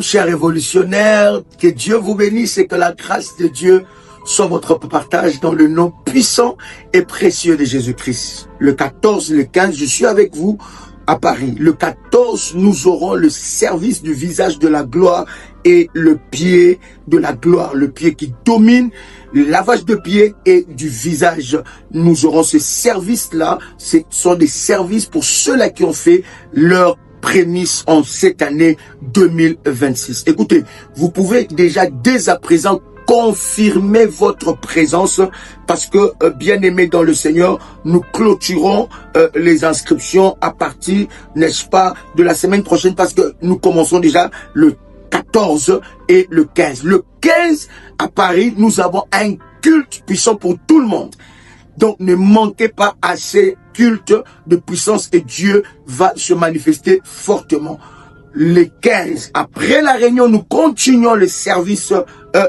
Chers révolutionnaires, que Dieu vous bénisse et que la grâce de Dieu soit votre partage dans le nom puissant et précieux de Jésus-Christ. Le 14, le 15, je suis avec vous à Paris. Le 14, nous aurons le service du visage de la gloire et le pied de la gloire, le pied qui domine, le lavage de pied et du visage. Nous aurons ce service-là. Ce sont des services pour ceux-là qui ont fait leur prémices en cette année 2026. Écoutez, vous pouvez déjà dès à présent confirmer votre présence parce que, bien-aimés dans le Seigneur, nous clôturons les inscriptions à partir, n'est-ce pas, de la semaine prochaine parce que nous commençons déjà le 14 et le 15. Le 15, à Paris, nous avons un culte puissant pour tout le monde. Donc, ne manquez pas à ces cultes de puissance et Dieu va se manifester fortement. Les 15, après la réunion, nous continuons le service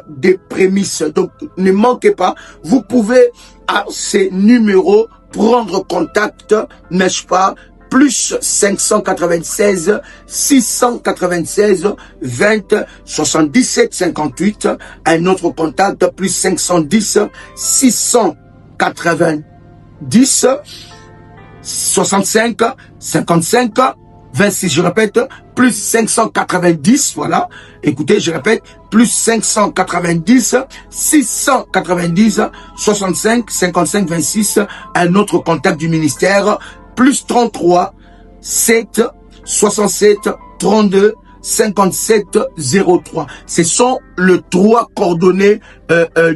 des prémices. Donc, ne manquez pas. Vous pouvez, à ces numéros, prendre contact, n'est-ce pas? Plus 596 696 20 77 58. Un autre contact, plus 510 690 65 55 26. Je répète, plus 590, voilà. Écoutez, je répète, plus 590 690 65 55 26. Un autre contact du ministère, plus 33 7 67 32 57 03. Ce sont les 3 coordonnées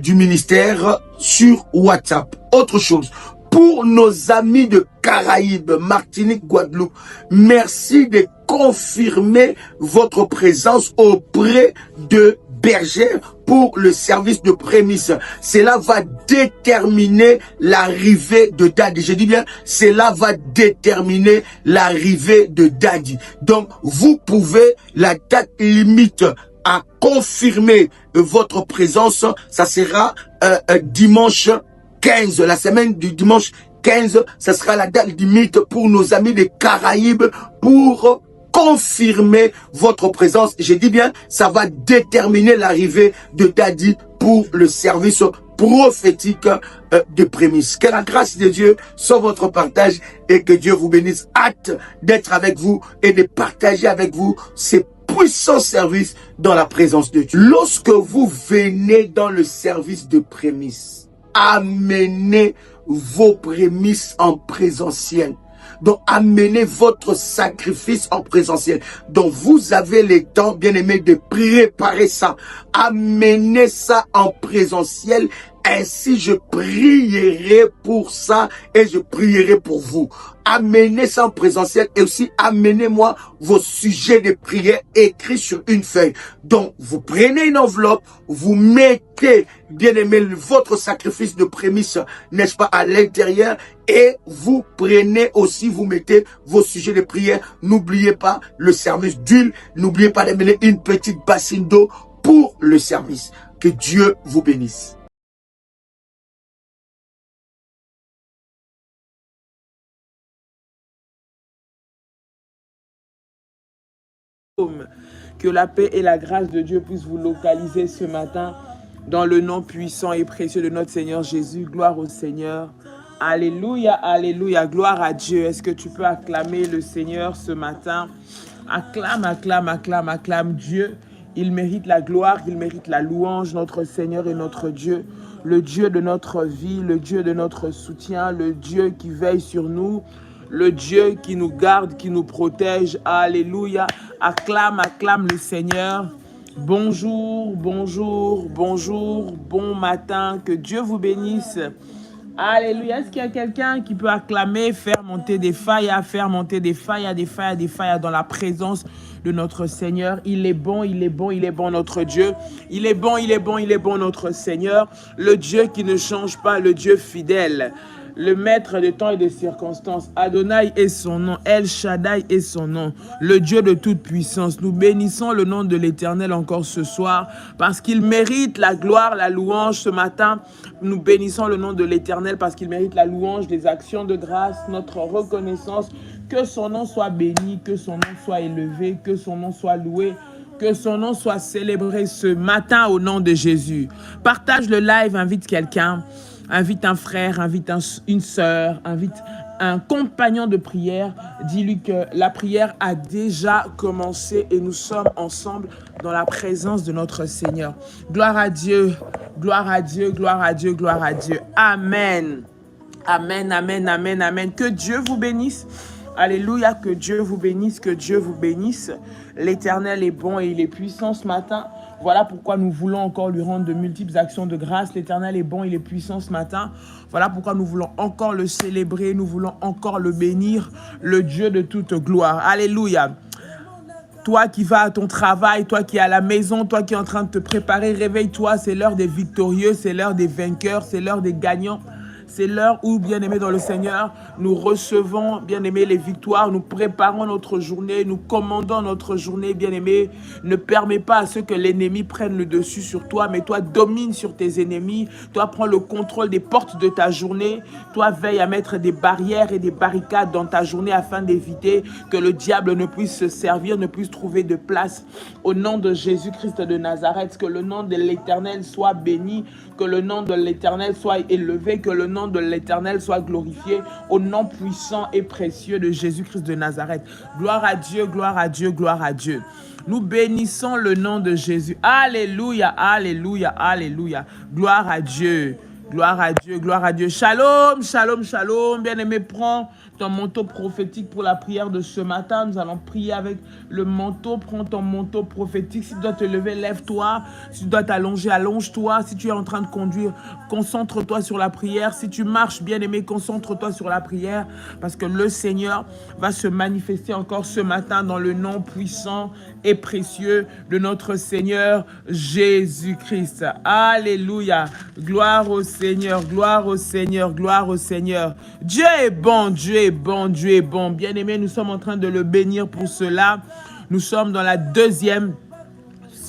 du ministère sur WhatsApp. Autre chose, pour nos amis de Caraïbes, Martinique, Guadeloupe, merci de confirmer votre présence auprès de Bergère pour le service de prémices. Cela va déterminer l'arrivée de Daddy. Je dis bien, cela va déterminer l'arrivée de Daddy. Donc, vous pouvez, la date limite à confirmer votre présence, ça sera dimanche 15, la semaine du dimanche 15, ça sera la date limite pour nos amis des Caraïbes pour confirmer votre présence. Je dis bien, ça va déterminer l'arrivée de Daddy pour le service prophétique de prémices. Que la grâce de Dieu soit votre partage et que Dieu vous bénisse. Hâte d'être avec vous et de partager avec vous ces puissants services dans la présence de Dieu. Lorsque vous venez dans le service de prémices, amenez vos prémices en présentiel. Donc, amenez votre sacrifice en présentiel. Donc, vous avez le temps, bien aimé, de préparer ça. Amenez ça en présentiel. Ainsi, je prierai pour ça et je prierai pour vous. Amenez ça en présentiel et aussi amenez-moi vos sujets de prière écrits sur une feuille. Donc, vous prenez une enveloppe, vous mettez, bien aimé, votre sacrifice de prémisse, n'est-ce pas, à l'intérieur et vous prenez aussi, vous mettez vos sujets de prière. N'oubliez pas le service d'huile, n'oubliez pas d'amener une petite bassine d'eau pour le service. Que Dieu vous bénisse. Que la paix et la grâce de Dieu puissent vous localiser ce matin dans le nom puissant et précieux de notre Seigneur Jésus. Gloire au Seigneur. Alléluia, alléluia, gloire à Dieu. Est-ce que tu peux acclamer le Seigneur ce matin? Acclame, acclame, acclame, acclame Dieu. Il mérite la gloire, il mérite la louange, notre Seigneur et notre Dieu. Le Dieu de notre vie, le Dieu de notre soutien, le Dieu qui veille sur nous, le Dieu qui nous garde, qui nous protège. Alléluia. Acclame, acclame le Seigneur. Bonjour, bonjour, bonjour, bon matin. Que Dieu vous bénisse. Alléluia. Est-ce qu'il y a quelqu'un qui peut acclamer, faire monter des failles, faire monter des failles, des failles, des failles dans la présence de notre Seigneur? Il est bon, il est bon, il est bon notre Dieu. Il est bon, il est bon, il est bon notre Seigneur. Le Dieu qui ne change pas, le Dieu fidèle. Le maître de temps et de circonstances. Adonai est son nom. El Shaddai est son nom. Le Dieu de toute puissance. Nous bénissons le nom de l'Éternel encore ce soir parce qu'il mérite la gloire, la louange ce matin. Nous bénissons le nom de l'Éternel parce qu'il mérite la louange, des actions de grâce, notre reconnaissance. Que son nom soit béni, que son nom soit élevé, que son nom soit loué. Que son nom soit célébré ce matin au nom de Jésus. Partage le live, invite quelqu'un, invite un frère, invite une sœur, invite un compagnon de prière. Dis-lui que la prière a déjà commencé et nous sommes ensemble dans la présence de notre Seigneur. Gloire à Dieu, gloire à Dieu, gloire à Dieu, gloire à Dieu. Amen. Amen, amen, amen, amen. Que Dieu vous bénisse. Alléluia, que Dieu vous bénisse, que Dieu vous bénisse. L'Éternel est bon et il est puissant ce matin. Voilà pourquoi nous voulons encore lui rendre de multiples actions de grâce. L'Éternel est bon, il est puissant ce matin. Voilà pourquoi nous voulons encore le célébrer, nous voulons encore le bénir, le Dieu de toute gloire. Alléluia. Toi qui vas à ton travail, toi qui es à la maison, toi qui es en train de te préparer, réveille-toi, c'est l'heure des victorieux, c'est l'heure des vainqueurs, c'est l'heure des gagnants. C'est l'heure où, bien-aimés dans le Seigneur, nous recevons, bien-aimés, les victoires, nous préparons notre journée, nous commandons notre journée, bien-aimés. Ne permets pas à ce que l'ennemi prenne le dessus sur toi, mais toi, domine sur tes ennemis. Toi, prends le contrôle des portes de ta journée. Toi, veille à mettre des barrières et des barricades dans ta journée afin d'éviter que le diable ne puisse se servir, ne puisse trouver de place. Au nom de Jésus-Christ de Nazareth, que le nom de l'Éternel soit béni, que le nom de l'Éternel soit élevé, que le nom de l'Éternel soit glorifié au nom puissant et précieux de Jésus-Christ de Nazareth. Gloire à Dieu, gloire à Dieu, gloire à Dieu. Nous bénissons le nom de Jésus. Alléluia, alléluia, alléluia. Gloire à Dieu, gloire à Dieu, gloire à Dieu. Shalom, shalom, shalom. Bien-aimé, prends ton manteau prophétique pour la prière de ce matin. Nous allons prier avec le manteau. Prends ton manteau prophétique. Si tu dois te lever, lève-toi. Si tu dois t'allonger, allonge-toi. Si tu es en train de conduire, concentre-toi sur la prière. Si tu marches, bien-aimé, concentre-toi sur la prière. Parce que le Seigneur va se manifester encore ce matin dans le nom puissant et précieux de notre Seigneur Jésus-Christ. Alléluia. Gloire au Seigneur, gloire au Seigneur, gloire au Seigneur. Dieu est bon, Dieu est bon, Dieu est bon. Bien-aimé, nous sommes en train de le bénir pour cela. Nous sommes dans la deuxième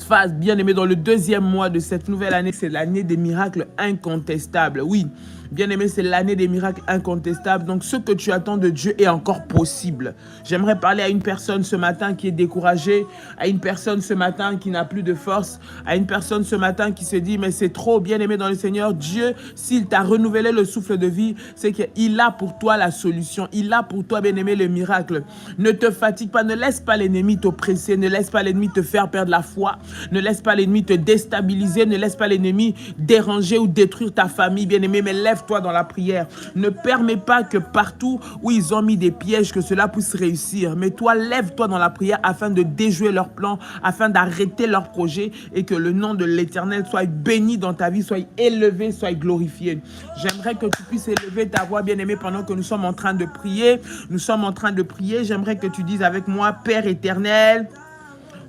phase, bien-aimé, dans le deuxième mois de cette nouvelle année. C'est l'année des miracles incontestables. Oui, bien-aimé, c'est l'année des miracles incontestables. Donc, ce que tu attends de Dieu est encore possible. J'aimerais parler à une personne ce matin qui est découragée, à une personne ce matin qui n'a plus de force, à une personne ce matin qui se dit, mais c'est trop, bien-aimé dans le Seigneur. Dieu, s'il t'a renouvelé le souffle de vie, c'est qu'il a pour toi la solution. Il a pour toi, bien-aimé, le miracle. Ne te fatigue pas, ne laisse pas l'ennemi t'oppresser, ne laisse pas l'ennemi te faire perdre la foi, ne laisse pas l'ennemi te déstabiliser, ne laisse pas l'ennemi déranger ou détruire ta famille, bien-aimé, mais lève-toi dans la prière. Ne permets pas que partout où ils ont mis des pièges, que cela puisse réussir. Mais toi, lève-toi dans la prière afin de déjouer leurs plans, afin d'arrêter leurs projets et que le nom de l'Éternel soit béni dans ta vie, soit élevé, soit glorifié. J'aimerais que tu puisses élever ta voix, bien-aimé, pendant que nous sommes en train de prier. Nous sommes en train de prier. J'aimerais que tu dises avec moi, Père éternel,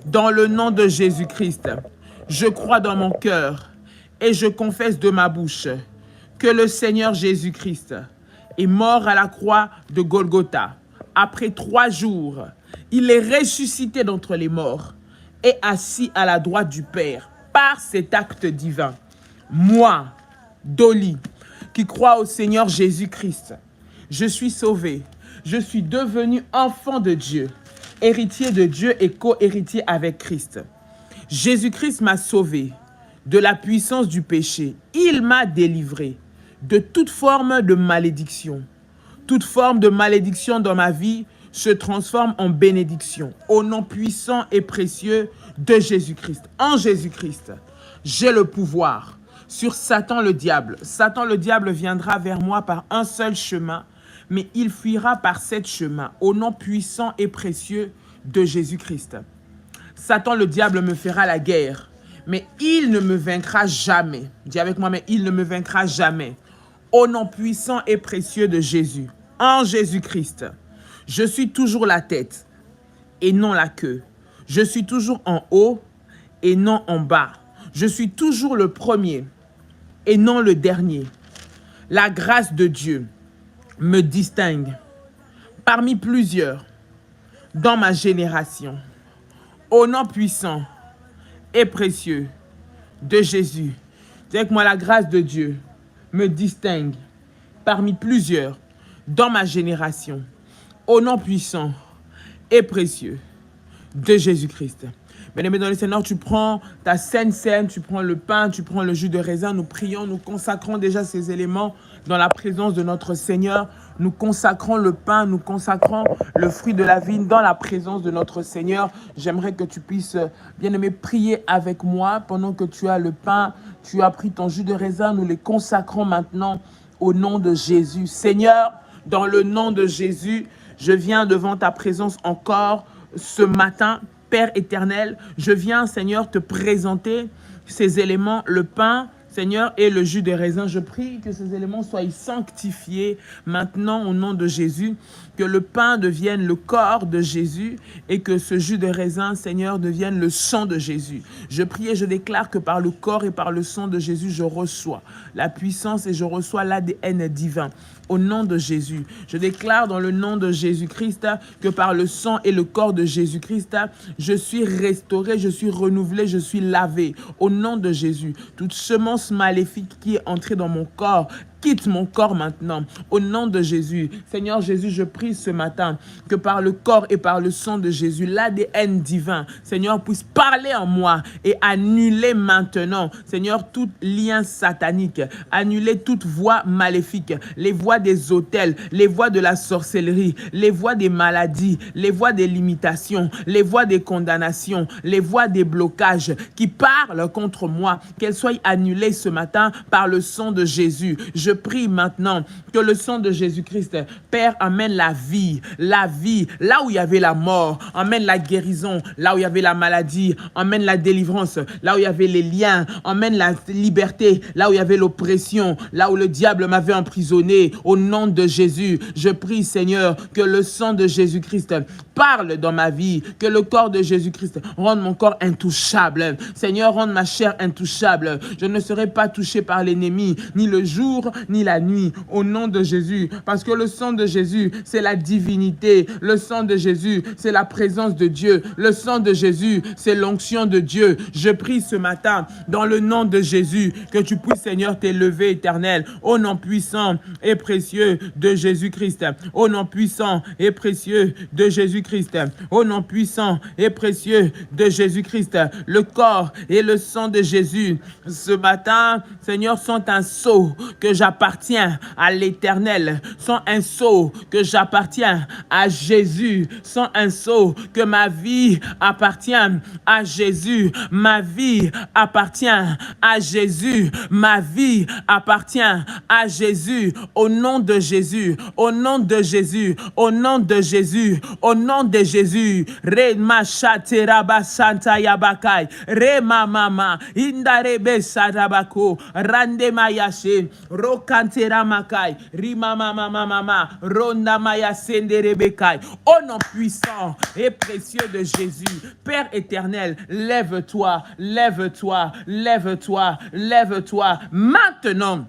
dans le nom de Jésus-Christ, je crois dans mon cœur et je confesse de ma bouche que le Seigneur Jésus-Christ est mort à la croix de Golgotha. Après 3 jours, il est ressuscité d'entre les morts et assis à la droite du Père par cet acte divin. Moi, Dolly, qui crois au Seigneur Jésus-Christ, je suis sauvé, je suis devenu enfant de Dieu, héritier de Dieu et co-héritier avec Christ. Jésus-Christ m'a sauvé de la puissance du péché. Il m'a délivré de toute forme de malédiction. Toute forme de malédiction dans ma vie se transforme en bénédiction. Au nom puissant et précieux de Jésus-Christ. En Jésus-Christ, j'ai le pouvoir sur Satan le diable. Satan le diable viendra vers moi par un seul chemin, mais il fuira par 7 chemins, au nom puissant et précieux de Jésus-Christ. Satan, le diable, me fera la guerre, mais il ne me vaincra jamais. Dis avec moi, mais il ne me vaincra jamais. Au nom puissant et précieux de Jésus, en Jésus-Christ, je suis toujours la tête et non la queue. Je suis toujours en haut et non en bas. Je suis toujours le premier et non le dernier. La grâce de Dieu me distingue parmi plusieurs dans ma génération. Au nom puissant et précieux de Jésus, dis avec moi, la grâce de Dieu me distingue parmi plusieurs dans ma génération. Au nom puissant et précieux de Jésus-Christ. Bien-aimé dans le Seigneur, tu prends ta sainte scène, tu prends le pain, tu prends le jus de raisin. Nous prions, nous consacrons déjà ces éléments dans la présence de notre Seigneur. Nous consacrons le pain, nous consacrons le fruit de la vigne dans la présence de notre Seigneur. J'aimerais que tu puisses, bien-aimé, prier avec moi pendant que tu as le pain, tu as pris ton jus de raisin. Nous les consacrons maintenant au nom de Jésus. Seigneur, dans le nom de Jésus, je viens devant ta présence encore ce matin. Père éternel, je viens, Seigneur, te présenter ces éléments, le pain, Seigneur, et le jus de raisin. Je prie que ces éléments soient sanctifiés maintenant au nom de Jésus, que le pain devienne le corps de Jésus et que ce jus de raisin, Seigneur, devienne le sang de Jésus. Je prie et je déclare que par le corps et par le sang de Jésus, je reçois la puissance et je reçois l'ADN divin. Au nom de Jésus, je déclare dans le nom de Jésus-Christ que par le sang et le corps de Jésus-Christ, je suis restauré, je suis renouvelé, je suis lavé. Au nom de Jésus, toute semence maléfique qui est entrée dans mon corps, quitte mon corps maintenant, au nom de Jésus. Seigneur Jésus, je prie ce matin que par le corps et par le sang de Jésus, l'ADN divin, Seigneur, puisse parler en moi et annuler maintenant, Seigneur, tout lien satanique, annuler toute voix maléfique, les voix des autels, les voix de la sorcellerie, les voix des maladies, les voix des limitations, les voix des condamnations, les voix des blocages qui parlent contre moi, qu'elles soient annulées ce matin par le sang de Jésus. Je prie maintenant que le sang de Jésus-Christ, Père, amène la vie, là où il y avait la mort, amène la guérison, là où il y avait la maladie, amène la délivrance, là où il y avait les liens, amène la liberté, là où il y avait l'oppression, là où le diable m'avait emprisonné. Au nom de Jésus, je prie, Seigneur, que le sang de Jésus-Christ parle dans ma vie, que le corps de Jésus-Christ rende mon corps intouchable. Seigneur, rende ma chair intouchable. Je ne serai pas touché par l'ennemi, ni le jour, ni la nuit, au nom de Jésus, parce que le sang de Jésus, c'est la divinité, le sang de Jésus, c'est la présence de Dieu, le sang de Jésus, c'est l'onction de Dieu. Je prie ce matin, dans le nom de Jésus, que tu puisses, Seigneur, t'élever, éternel, au nom puissant et précieux de Jésus-Christ, au nom puissant et précieux de Jésus-Christ, au nom puissant et précieux de Jésus-Christ. Le corps et le sang de Jésus, ce matin, Seigneur, sont un sceau que j'appartiens à l'Éternel, sont un sceau que j'appartiens à Jésus, sont un sceau que ma vie appartient à Jésus, ma vie appartient à Jésus, ma vie appartient à Jésus, au nom de Jésus, au nom de Jésus, au nom de Jésus, au nom de Jésus. Re machateraba santa yabakai, re mama indarebe sarabako, rande mayashe, rokantera makai, rima mama, ronda maya senderebekai. Au nom puissant et précieux de Jésus, Père éternel, lève-toi, lève-toi, lève-toi, lève-toi maintenant,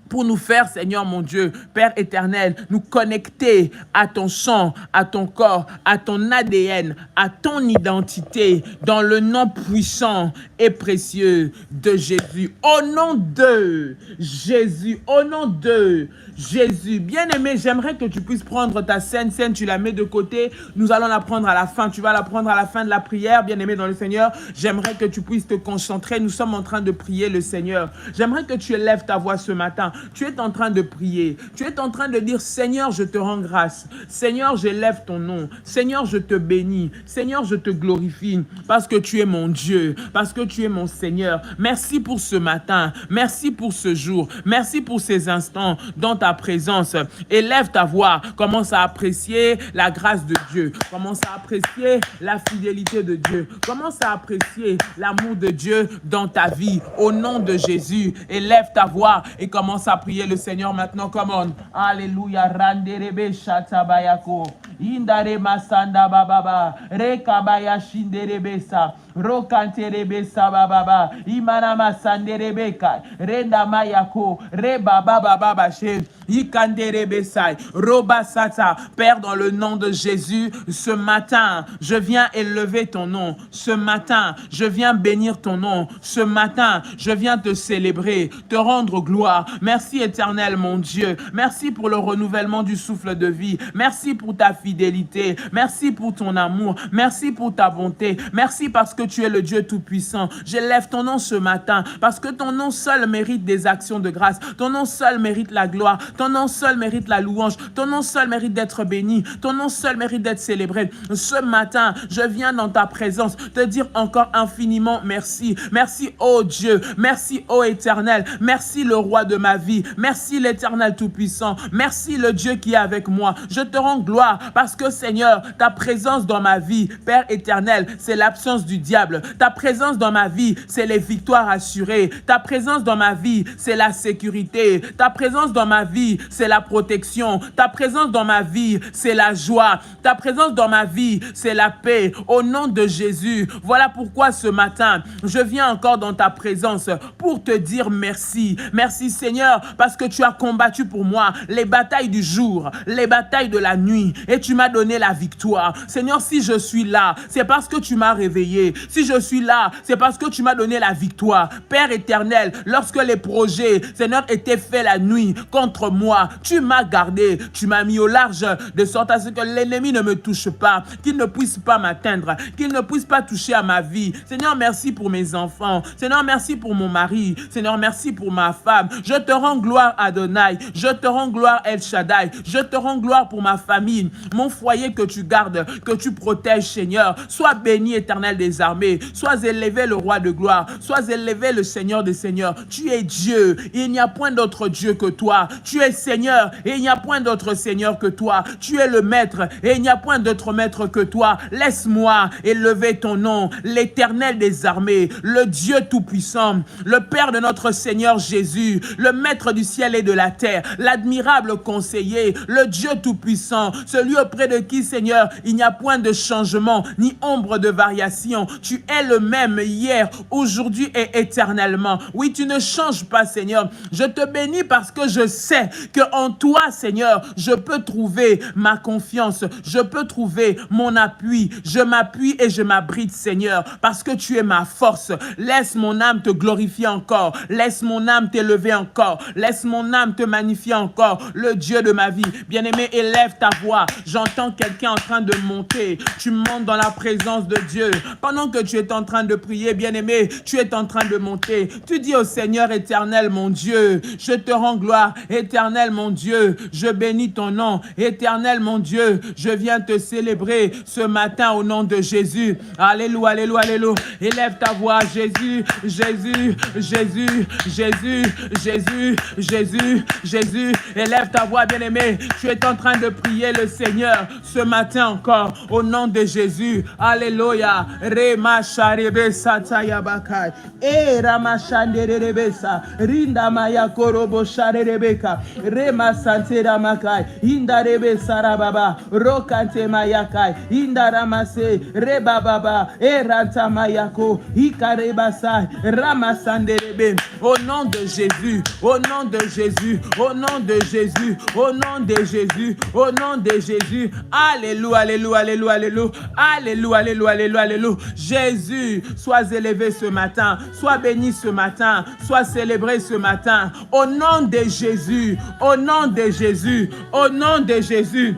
pour nous faire, Seigneur mon Dieu, Père éternel, nous connecter à ton sang, à ton corps, à ton ADN, à ton identité, dans le nom puissant et précieux de Jésus. Au nom de Jésus, au nom de Jésus. Bien-aimé, j'aimerais que tu puisses prendre ta scène, tu la mets de côté. Nous allons la prendre à la fin. Tu vas la prendre à la fin de la prière, bien-aimé dans le Seigneur. J'aimerais que tu puisses te concentrer. Nous sommes en train de prier le Seigneur. J'aimerais que tu élèves ta voix ce matin. Tu es en train de prier. Tu es en train de dire, Seigneur, je te rends grâce. Seigneur, j'élève ton nom. Seigneur, je te bénis. Seigneur, je te glorifie parce que tu es mon Dieu, parce que tu es mon Seigneur. Merci pour ce matin. Merci pour ce jour. Merci pour ces instants dans ta présence. Élève ta voix. Commence à apprécier la grâce de Dieu. Commence à apprécier la fidélité de Dieu. Commence à apprécier l'amour de Dieu dans ta vie. Au nom de Jésus, élève ta voix et commence à prier le Seigneur maintenant. Come on. Alléluia. Randerebe shatabayako. Indare masanda bababa. Rekabaya shinderebesa. Rokanterebesa bababa. Imana masanderebeka. Renda mayako. Rebaba bababa she. Ikanderebesai, Robasata. Père, dans le nom de Jésus, ce matin, je viens élever ton nom. Ce matin, je viens bénir ton nom. Ce matin, je viens te célébrer, te rendre gloire. Merci éternel, mon Dieu. Merci pour le renouvellement du souffle de vie. Merci pour ta fidélité. Merci pour ton amour. Merci pour ta bonté. Merci parce que tu es le Dieu Tout-Puissant. J'élève ton nom ce matin parce que ton nom seul mérite des actions de grâce. Ton nom seul mérite la gloire. Ton nom seul mérite la louange. Ton nom seul mérite d'être béni. Ton nom seul mérite d'être célébré. Ce matin, je viens dans ta présence te dire encore infiniment merci. Merci, ô Dieu. Merci, ô Éternel. Merci, le roi de ma vie. Merci, l'Éternel Tout-Puissant. Merci, le Dieu qui est avec moi. Je te rends gloire parce que, Seigneur, ta présence dans ma vie, Père éternel, c'est l'absence du diable. Ta présence dans ma vie, c'est les victoires assurées. Ta présence dans ma vie, c'est la sécurité. Ta présence dans ma vie, c'est la protection. Ta présence dans ma vie, c'est la joie. Ta présence dans ma vie, c'est la paix. Au nom de Jésus, voilà pourquoi ce matin, je viens encore dans ta présence pour te dire merci. Merci Seigneur, parce que tu as combattu pour moi les batailles du jour, les batailles de la nuit, et tu m'as donné la victoire. Seigneur, si je suis là, c'est parce que tu m'as réveillé. Si je suis là, c'est parce que tu m'as donné la victoire. Père éternel, lorsque les projets, Seigneur, étaient faits la nuit contre moi, tu m'as gardé, tu m'as mis au large, de sorte à ce que l'ennemi ne me touche pas, qu'il ne puisse pas m'atteindre, qu'il ne puisse pas toucher à ma vie. Seigneur, merci pour mes enfants. Seigneur, merci pour mon mari. Seigneur, merci pour ma femme. Je te rends gloire, Adonai. Je te rends gloire, El Shaddai. Je te rends gloire pour ma famille, mon foyer que tu gardes, que tu protèges, Seigneur. Sois béni, Éternel des armées. Sois élevé, le roi de gloire. Sois élevé, le Seigneur des seigneurs. Tu es Dieu. Il n'y a point d'autre Dieu que toi. Tu es Seigneur et il n'y a point d'autre Seigneur que toi. Tu es le Maître et il n'y a point d'autre Maître que toi. Laisse-moi élever ton nom, l'Éternel des armées, le Dieu Tout-Puissant, le Père de notre Seigneur Jésus, le Maître du ciel et de la terre, l'admirable conseiller, le Dieu Tout-Puissant, celui auprès de qui, Seigneur, il n'y a point de changement, ni ombre de variation. Tu es le même hier, aujourd'hui et éternellement. Oui, tu ne changes pas, Seigneur. Je te bénis parce que je sais qu'en toi, Seigneur, je peux trouver ma confiance, je peux trouver mon appui. Je m'appuie et je m'abrite, Seigneur, parce que tu es ma force. Laisse mon âme te glorifier encore. Laisse mon âme t'élever encore. Laisse mon âme te magnifier encore, le Dieu de ma vie. Bien-aimé, élève ta voix. J'entends quelqu'un en train de monter. Tu montes dans la présence de Dieu. Pendant que tu es en train de prier, bien-aimé, tu es en train de monter. Tu dis au Seigneur éternel, mon Dieu, je te rends gloire. Éternel, mon Dieu, je bénis ton nom. Éternel, mon Dieu, je viens te célébrer ce matin au nom de Jésus. Alléluia, alléluia, alléluia. Élève ta voix, Jésus, Jésus, Jésus, Jésus, Jésus, Jésus, Jésus. Élève ta voix, bien-aimé. Tu es en train de prier le Seigneur ce matin encore au nom de Jésus. Alléluia. Rema sharebe sataya bakai. E rama shanderebe sa. Rinda maya korobo sharebeka. Rema santera makai. Indarebe sarababa. Rokante mayakai. Indaramase rebababa. E ranta mayako. Ikarebasa. Ramasanderebe. Au nom de Jésus. Au nom de Jésus. Au nom de Jésus. Au nom de Jésus. Au nom de Jésus. Alléluia, alléluia, alléluia, alléluia. Alléluia, alléluia, alléluia, alléluia. Jésus, sois élevé ce matin. Sois béni ce matin. Sois célébré ce matin. Au nom de Jésus. Au nom de Jésus. Au nom de Jésus.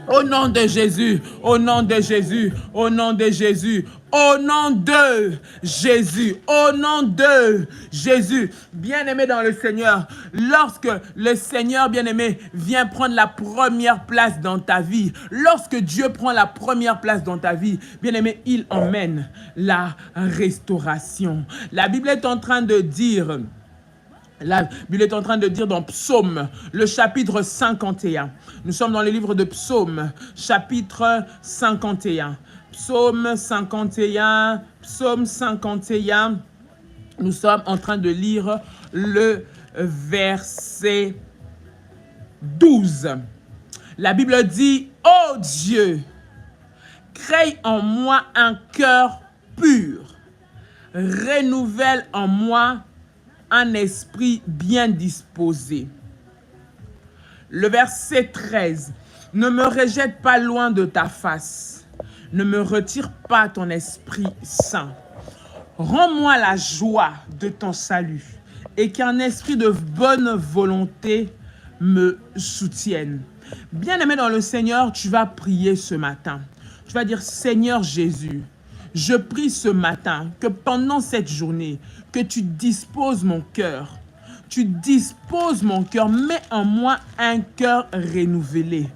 Au nom de Jésus, au nom de Jésus, au nom de Jésus, au nom de Jésus, au nom de Jésus. Bien-aimé dans le Seigneur, lorsque le Seigneur bien-aimé vient prendre la première place dans ta vie, lorsque Dieu prend la première place dans ta vie, bien-aimé, il emmène la restauration. La Bible est en train de dire... La Bible est en train de dire dans Psaume, le chapitre 51. Nous sommes dans le livre de Psaume, chapitre 51. Psaume 51, Psaume 51. Nous sommes en train de lire le verset 12. La Bible dit, « Ô Dieu, crée en moi un cœur pur, renouvelle en moi un esprit bien disposé. » Le verset 13. Ne me rejette pas loin de ta face. Ne me retire pas ton Esprit Saint. Rends-moi la joie de ton salut et qu'un esprit de bonne volonté me soutienne. Bien-aimé dans le Seigneur, tu vas prier ce matin. Tu vas dire, Seigneur Jésus, je prie ce matin que pendant cette journée, que tu disposes mon cœur. Tu disposes mon cœur, mets en moi un cœur renouvelé,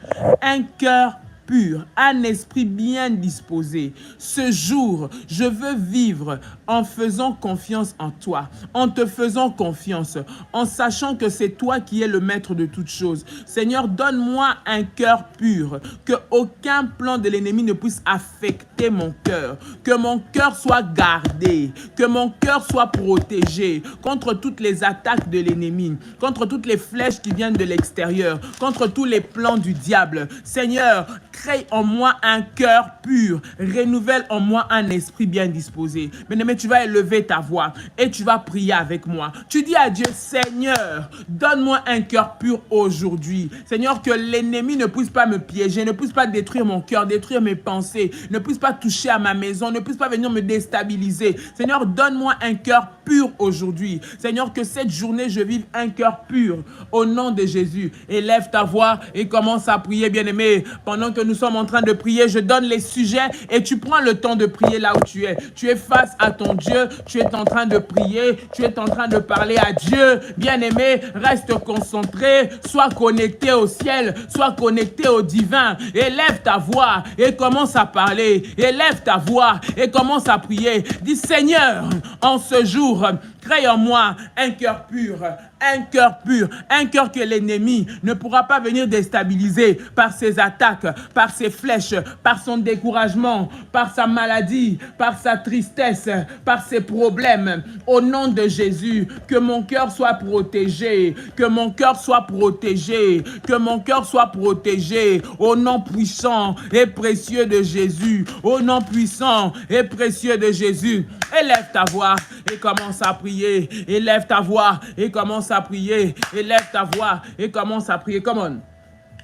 un cœur pur, un esprit bien disposé. Ce jour, je veux vivre en faisant confiance en toi, en te faisant confiance, en sachant que c'est toi qui es le maître de toutes choses. Seigneur, donne-moi un cœur pur, que aucun plan de l'ennemi ne puisse affecter mon cœur, que mon cœur soit gardé, que mon cœur soit protégé contre toutes les attaques de l'ennemi, contre toutes les flèches qui viennent de l'extérieur, contre tous les plans du diable. Seigneur, crée en moi un cœur pur, renouvelle en moi un esprit bien disposé. Bien-aimé, tu vas élever ta voix et tu vas prier avec moi. Tu dis à Dieu, Seigneur, donne-moi un cœur pur aujourd'hui. Seigneur, que l'ennemi ne puisse pas me piéger, ne puisse pas détruire mon cœur, détruire mes pensées, ne puisse pas toucher à ma maison, ne puisse pas venir me déstabiliser. Seigneur, donne-moi un cœur pur aujourd'hui. Seigneur, que cette journée, je vive un cœur pur au nom de Jésus. Élève ta voix et commence à prier, bien-aimé. Pendant que nous sommes en train de prier, je donne les sujets et tu prends le temps de prier là où tu es. Tu es face à ton Dieu, tu es en train de prier, tu es en train de parler à Dieu. Bien-aimé, reste concentré, sois connecté au ciel, sois connecté au divin. Élève ta voix et commence à parler. Élève ta voix et commence à prier. Dis, Seigneur, en ce jour, crée en moi un cœur pur, un cœur que l'ennemi ne pourra pas venir déstabiliser par ses attaques, par ses flèches, par son découragement, par sa maladie, par sa tristesse, par ses problèmes. Au nom de Jésus, que mon cœur soit protégé, que mon cœur soit protégé, que mon cœur soit protégé. Au nom puissant et précieux de Jésus, au nom puissant et précieux de Jésus. Élève ta voix et commence à prier. Élève ta voix et commence à prier. Élève ta voix et commence à prier. Come on.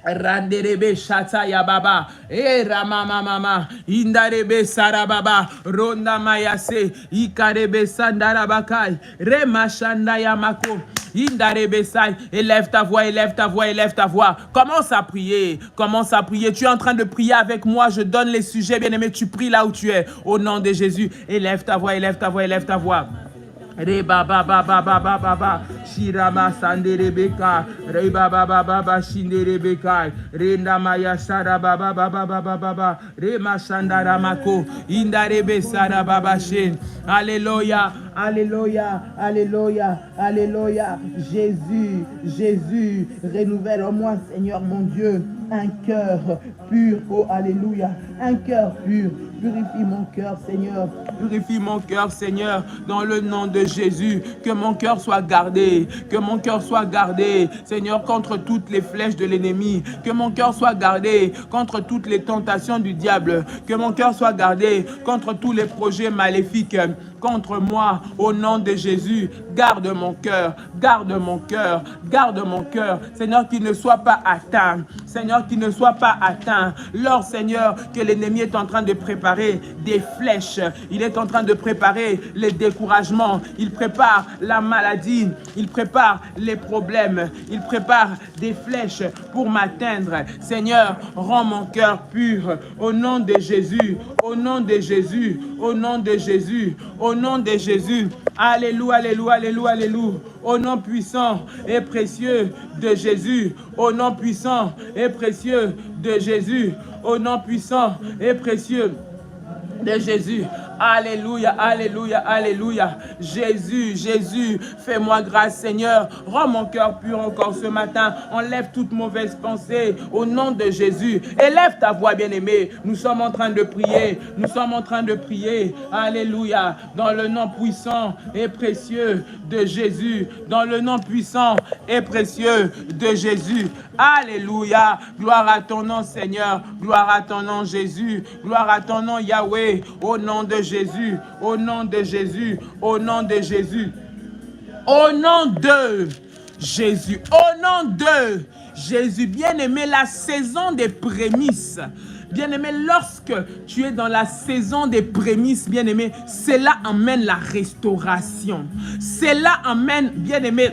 Randerebe shata ya baba ramama mama indarebe sarababa ronda mayase ikarebe sandarabakai remashanda ya mako indarebe sai. Élève ta voix, élève ta voix, élève ta voix. Commence à prier, commence à prier. Tu es en train de prier avec moi. Je donne les sujets, bien-aimé. Tu pries là où tu es. Au nom de Jésus, élève ta voix, élève ta voix, élève ta voix. Re baba baba baba baba shirama sande rebeka re baba baba baba shinde rebeka renda maya sara baba baba baba baba re masanda ramako indarebe sara baba shin. Alléluia, alléluia, alléluia, alléluia. Jésus, Jésus, renouvelle en moi, Seigneur mon Dieu, un cœur pur. Oh alléluia, un cœur pur. Purifie mon cœur, Seigneur. Purifie mon cœur, Seigneur, dans le nom de Jésus. Que mon cœur soit gardé. Que mon cœur soit gardé, Seigneur, contre toutes les flèches de l'ennemi. Que mon cœur soit gardé contre toutes les tentations du diable. Que mon cœur soit gardé contre tous les projets maléfiques contre moi. Au nom de Jésus, garde mon cœur. Garde mon cœur. Garde mon cœur. Seigneur, qu'il ne soit pas atteint. Seigneur, qu'il ne soit pas atteint. Lors, Seigneur, que l'ennemi est en train de préparer des flèches. Il est en train de préparer les découragements. Il prépare la maladie. Il prépare les problèmes. Il prépare des flèches pour m'atteindre. Seigneur, rends mon cœur pur. Au nom de Jésus. Au nom de Jésus. Au nom de Jésus. Au nom de Jésus. Alléluia, alléluia, alléluia, alléluia. Au nom puissant et précieux de Jésus. Au nom puissant et précieux de Jésus. Au nom puissant et précieux de Jésus. Alléluia, alléluia, alléluia. Jésus, Jésus, fais-moi grâce, Seigneur. Rends mon cœur pur encore ce matin. Enlève toute mauvaise pensée au nom de Jésus. Élève ta voix, bien-aimé. Nous sommes en train de prier. Nous sommes en train de prier. Alléluia. Dans le nom puissant et précieux de Jésus. Dans le nom puissant et précieux de Jésus. Alléluia. Gloire à ton nom, Seigneur. Gloire à ton nom, Jésus. Gloire à ton nom, Yahweh. Au nom de Jésus, au nom de Jésus, au nom de Jésus, au nom de Jésus, au nom de Jésus. Bien-aimé, la saison des prémices. Bien-aimé, lorsque tu es dans la saison des prémices, bien-aimé, cela amène la restauration. Cela amène, bien-aimé,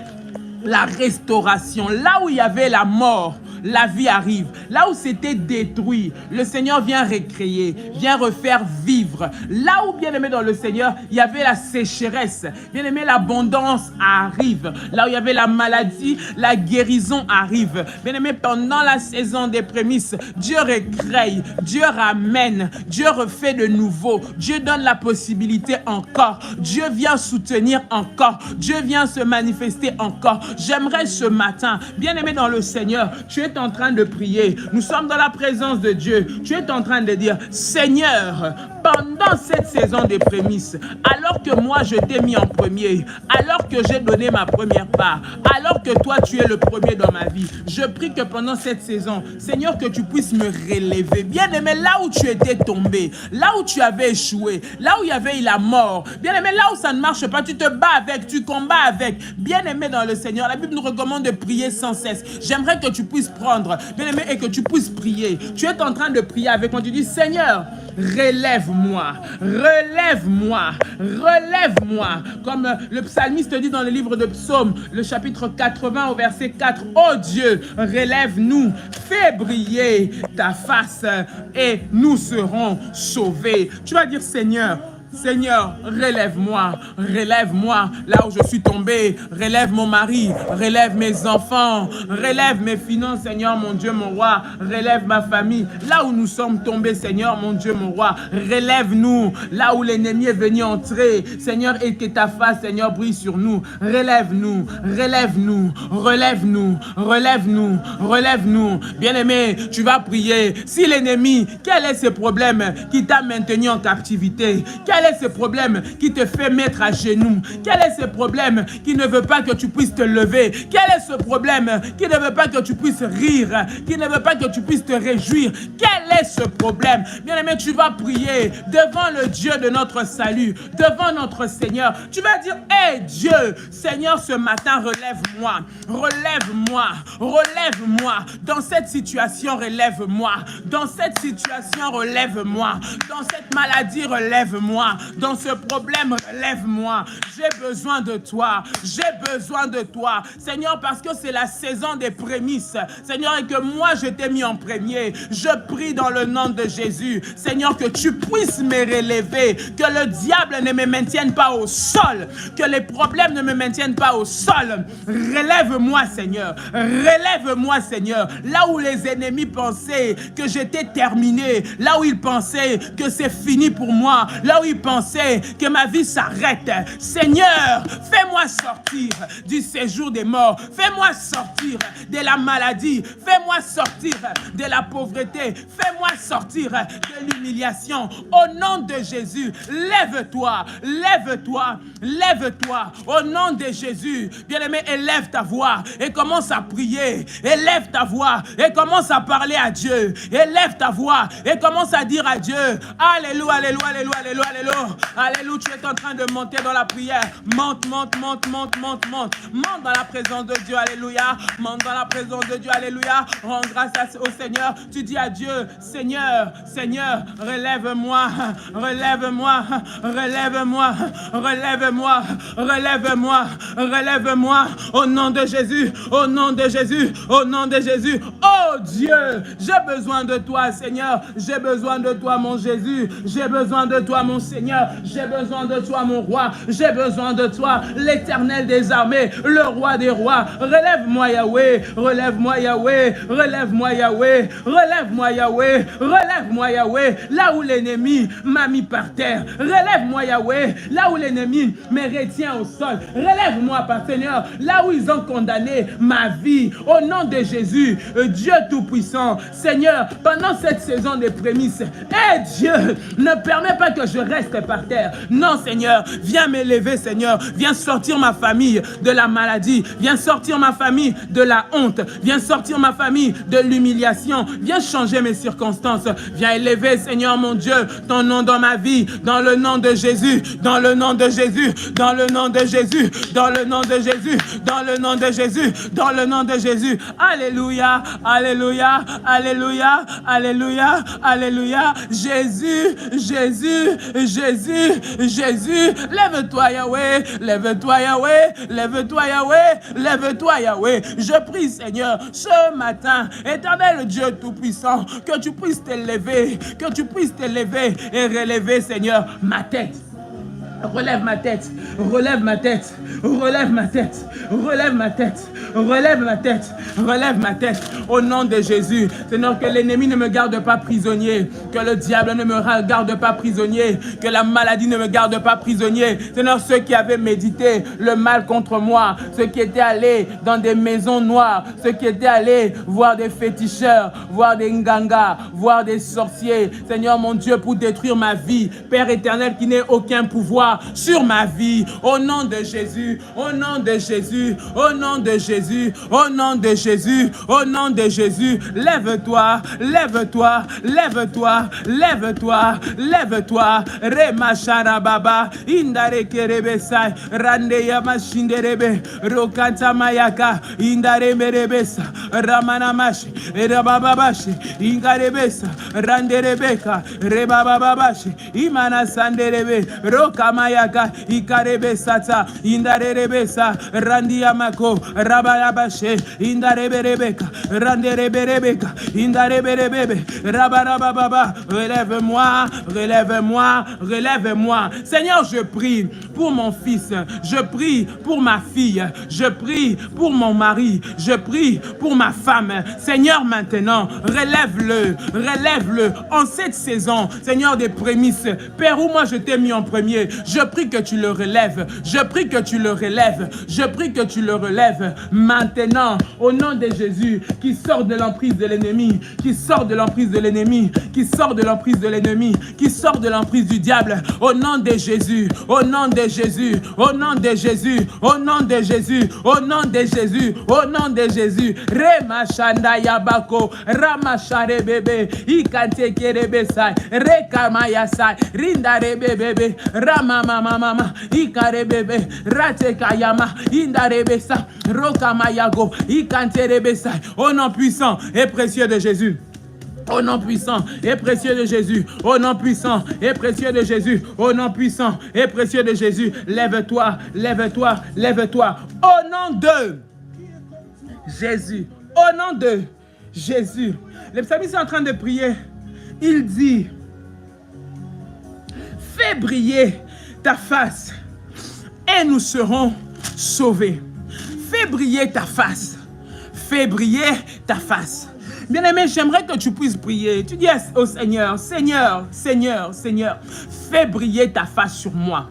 la restauration. Là où il y avait la mort, la vie arrive. Là où c'était détruit, le Seigneur vient recréer, vient refaire vivre. Là où, bien aimé dans le Seigneur, il y avait la sécheresse, bien aimé, l'abondance arrive. Là où il y avait la maladie, la guérison arrive. Bien aimé, pendant la saison des prémices, Dieu recrée, Dieu ramène, Dieu refait de nouveau, Dieu donne la possibilité encore, Dieu vient soutenir encore, Dieu vient se manifester encore. J'aimerais ce matin, bien aimé dans le Seigneur, tu es en train de prier, nous sommes dans la présence de Dieu, tu es en train de dire, Seigneur, pendant cette saison des prémices, alors que moi je t'ai mis en premier, alors que j'ai donné ma première part, alors que toi tu es le premier dans ma vie, je prie que pendant cette saison, Seigneur, que tu puisses me relever. Bien aimé, là où tu étais tombé, là où tu avais échoué, là où il y avait la mort, bien aimé, là où ça ne marche pas, tu te bats avec, tu combats avec. Bien aimé dans le Seigneur, la Bible nous recommande de prier sans cesse. J'aimerais que tu puisses prendre, bien aimé, et que tu puisses prier. Tu es en train de prier avec moi, tu dis, Seigneur, relève-moi, relève-moi, relève-moi. Comme le psalmiste dit dans le livre de Psaumes, le chapitre 80 au verset 4, ô Dieu, relève-nous, fais briller ta face et nous serons sauvés. Tu vas dire, Seigneur, Seigneur, relève-moi, relève-moi là où je suis tombé, relève mon mari, relève mes enfants, relève mes finances, Seigneur, mon Dieu, mon roi, relève ma famille, là où nous sommes tombés, Seigneur, mon Dieu, mon roi, relève-nous, là où l'ennemi est venu entrer, Seigneur, et que ta face, Seigneur, brille sur nous, relève-nous, relève-nous, relève-nous, relève-nous, relève-nous, bien-aimé, tu vas prier, si l'ennemi, quel est ce problème qui t'a maintenu en captivité, quel est ce problème qui te fait mettre à genoux? Quel est ce problème qui ne veut pas que tu puisses te lever? Quel est ce problème qui ne veut pas que tu puisses rire? Qui ne veut pas que tu puisses te réjouir? Quel est ce problème? Bien-aimé, tu vas prier devant le Dieu de notre salut, devant notre Seigneur. Tu vas dire, hé Dieu, Seigneur, ce matin, relève-moi, relève-moi, relève-moi. Dans cette situation, relève-moi. Dans cette situation, relève-moi. Dans cette maladie, relève-moi. Dans ce problème, relève-moi. J'ai besoin de toi. J'ai besoin de toi. Seigneur, parce que c'est la saison des prémices. Seigneur, et que moi, je t'ai mis en premier. Je prie dans le nom de Jésus. Seigneur, que tu puisses me relever. Que le diable ne me maintienne pas au sol. Que les problèmes ne me maintiennent pas au sol. Relève-moi, Seigneur. Relève-moi, Seigneur. Là où les ennemis pensaient que j'étais terminé. Là où ils pensaient que c'est fini pour moi. Là où ils pensaient que ma vie s'arrête. Seigneur, fais-moi sortir du séjour des morts. Fais-moi sortir de la maladie. Fais-moi sortir de la pauvreté. Fais-moi sortir de l'humiliation. Au nom de Jésus, lève-toi, lève-toi, lève-toi. Au nom de Jésus, bien-aimé, élève ta voix et commence à prier. Élève ta voix et commence à parler à Dieu. Élève ta voix et commence à dire à Dieu, Alléluia, Alléluia, Alléluia, Alléluia, Alléluia. Alléluia, tu es en train de monter dans la prière. Monte, monte, monte, monte, monte, monte. Monte dans la présence de Dieu, Alléluia. Monte dans la présence de Dieu, Alléluia. Rends grâce au Seigneur. Tu dis à Dieu, Seigneur, Seigneur, relève-moi, relève-moi, relève-moi, relève-moi, relève-moi, relève-moi. Au nom de Jésus, au nom de Jésus, au nom de Jésus. Oh Dieu, j'ai besoin de toi, Seigneur. J'ai besoin de toi, mon Jésus. J'ai besoin de toi, mon Seigneur. J'ai besoin de toi, mon roi. J'ai besoin de toi, l'Éternel des armées, le roi des rois. Relève-moi, Yahweh. Relève-moi, Yahweh. Relève-moi, Yahweh. Relève-moi, Yahweh. Relève-moi, Yahweh. Là où l'ennemi m'a mis par terre. Relève-moi, Yahweh. Là où l'ennemi me retient au sol. Relève-moi, Père Seigneur. Là où ils ont condamné ma vie. Au nom de Jésus, Dieu Tout-Puissant, Seigneur, pendant cette saison des prémices, Dieu, ne permets pas que je reste par terre. Non, Seigneur, viens m'élever, Seigneur. Viens sortir ma famille de la maladie. Viens sortir ma famille de la honte. Viens sortir ma famille de l'humiliation. Viens changer mes circonstances. Viens élever, Seigneur mon Dieu, ton nom dans ma vie, dans le nom de Jésus, dans le nom de Jésus, dans le nom de Jésus, dans le nom de Jésus, dans le nom de Jésus, dans le nom de Jésus. Alléluia, alléluia, alléluia, alléluia, alléluia. Jésus, Jésus, Jésus, Jésus. Lève-toi, Yahweh, lève-toi, Yahweh, lève-toi, Yahweh, lève-toi, Yahweh. Je prie, Seigneur, ce matin, éternel Dieu Tout-Puissant, que tu puisses t'élever, et relever, Seigneur, ma tête. Relève ma tête, relève ma tête, relève ma tête, relève ma tête, relève ma tête, relève ma tête, au nom de Jésus. Seigneur, que l'ennemi ne me garde pas prisonnier, que le diable ne me garde pas prisonnier, que la maladie ne me garde pas prisonnier. Seigneur, ceux qui avaient médité le mal contre moi, ceux qui étaient allés dans des maisons noires, ceux qui étaient allés voir des féticheurs, voir des ngangas, voir des sorciers, Seigneur mon Dieu, pour détruire ma vie, Père éternel, qui n'ait aucun pouvoir sur ma vie, au nom de Jésus, au nom de Jésus, au nom de Jésus, au nom de Jésus, au nom de Jésus. Lève-toi, lève-toi, lève-toi, lève-toi, lève-toi. Rema Sharababa, Indare Kerebesai, Rande Yamashinderebe, Rokanta Mayaka, Indare Merebesa, Ramanamashi, Rabababashi, Ingarebesa, Rande Rebeka, Rebababashi, Imana Sanderebe, Rokama Mayaka, Ikarebe Sata, Indarebesa, Randiamako, Rabarabashe, Indareberebeka, Randereberebeka, Indareberebe, Rabarababa, relève-moi, relève-moi, relève-moi. Seigneur, je prie pour mon fils, je prie pour ma fille, je prie pour mon mari, je prie pour ma femme. Seigneur, maintenant, relève-le, relève-le en cette saison, Seigneur des prémices. Père, où moi je t'ai mis en premier, je prie que tu le relèves. Je prie que tu le relèves. Je prie que tu le relèves. Maintenant, au nom de Jésus, qui sort de l'emprise de l'ennemi, qui sort de l'emprise de l'ennemi, qui sort de l'emprise de l'ennemi, qui sort de l'emprise du diable. Au nom de Jésus, au nom de Jésus, au nom de Jésus, au nom de Jésus, au nom de Jésus, au nom de Jésus. Rema Shanda Yabako, Ramashare bébé, Ikante Kerebesai, Rekamayasai, Rindare bébé, Mama, Ikare bebe, Rate Kayama, Indarebesa, Rokamayago, Ikanterebesa, au nom puissant et précieux de Jésus. Au nom puissant et précieux de Jésus, au nom puissant et précieux de Jésus, au nom puissant et précieux de Jésus, lève-toi, lève-toi, lève-toi, au nom de Jésus, au nom de Jésus. Le psalmiste est en train de prier, il dit, fais briller ta face et nous serons sauvés. Fais briller ta face. Fais briller ta face. Bien-aimé, j'aimerais que tu puisses prier. Tu dis au Seigneur, Seigneur, Seigneur, Seigneur, fais briller ta face sur moi.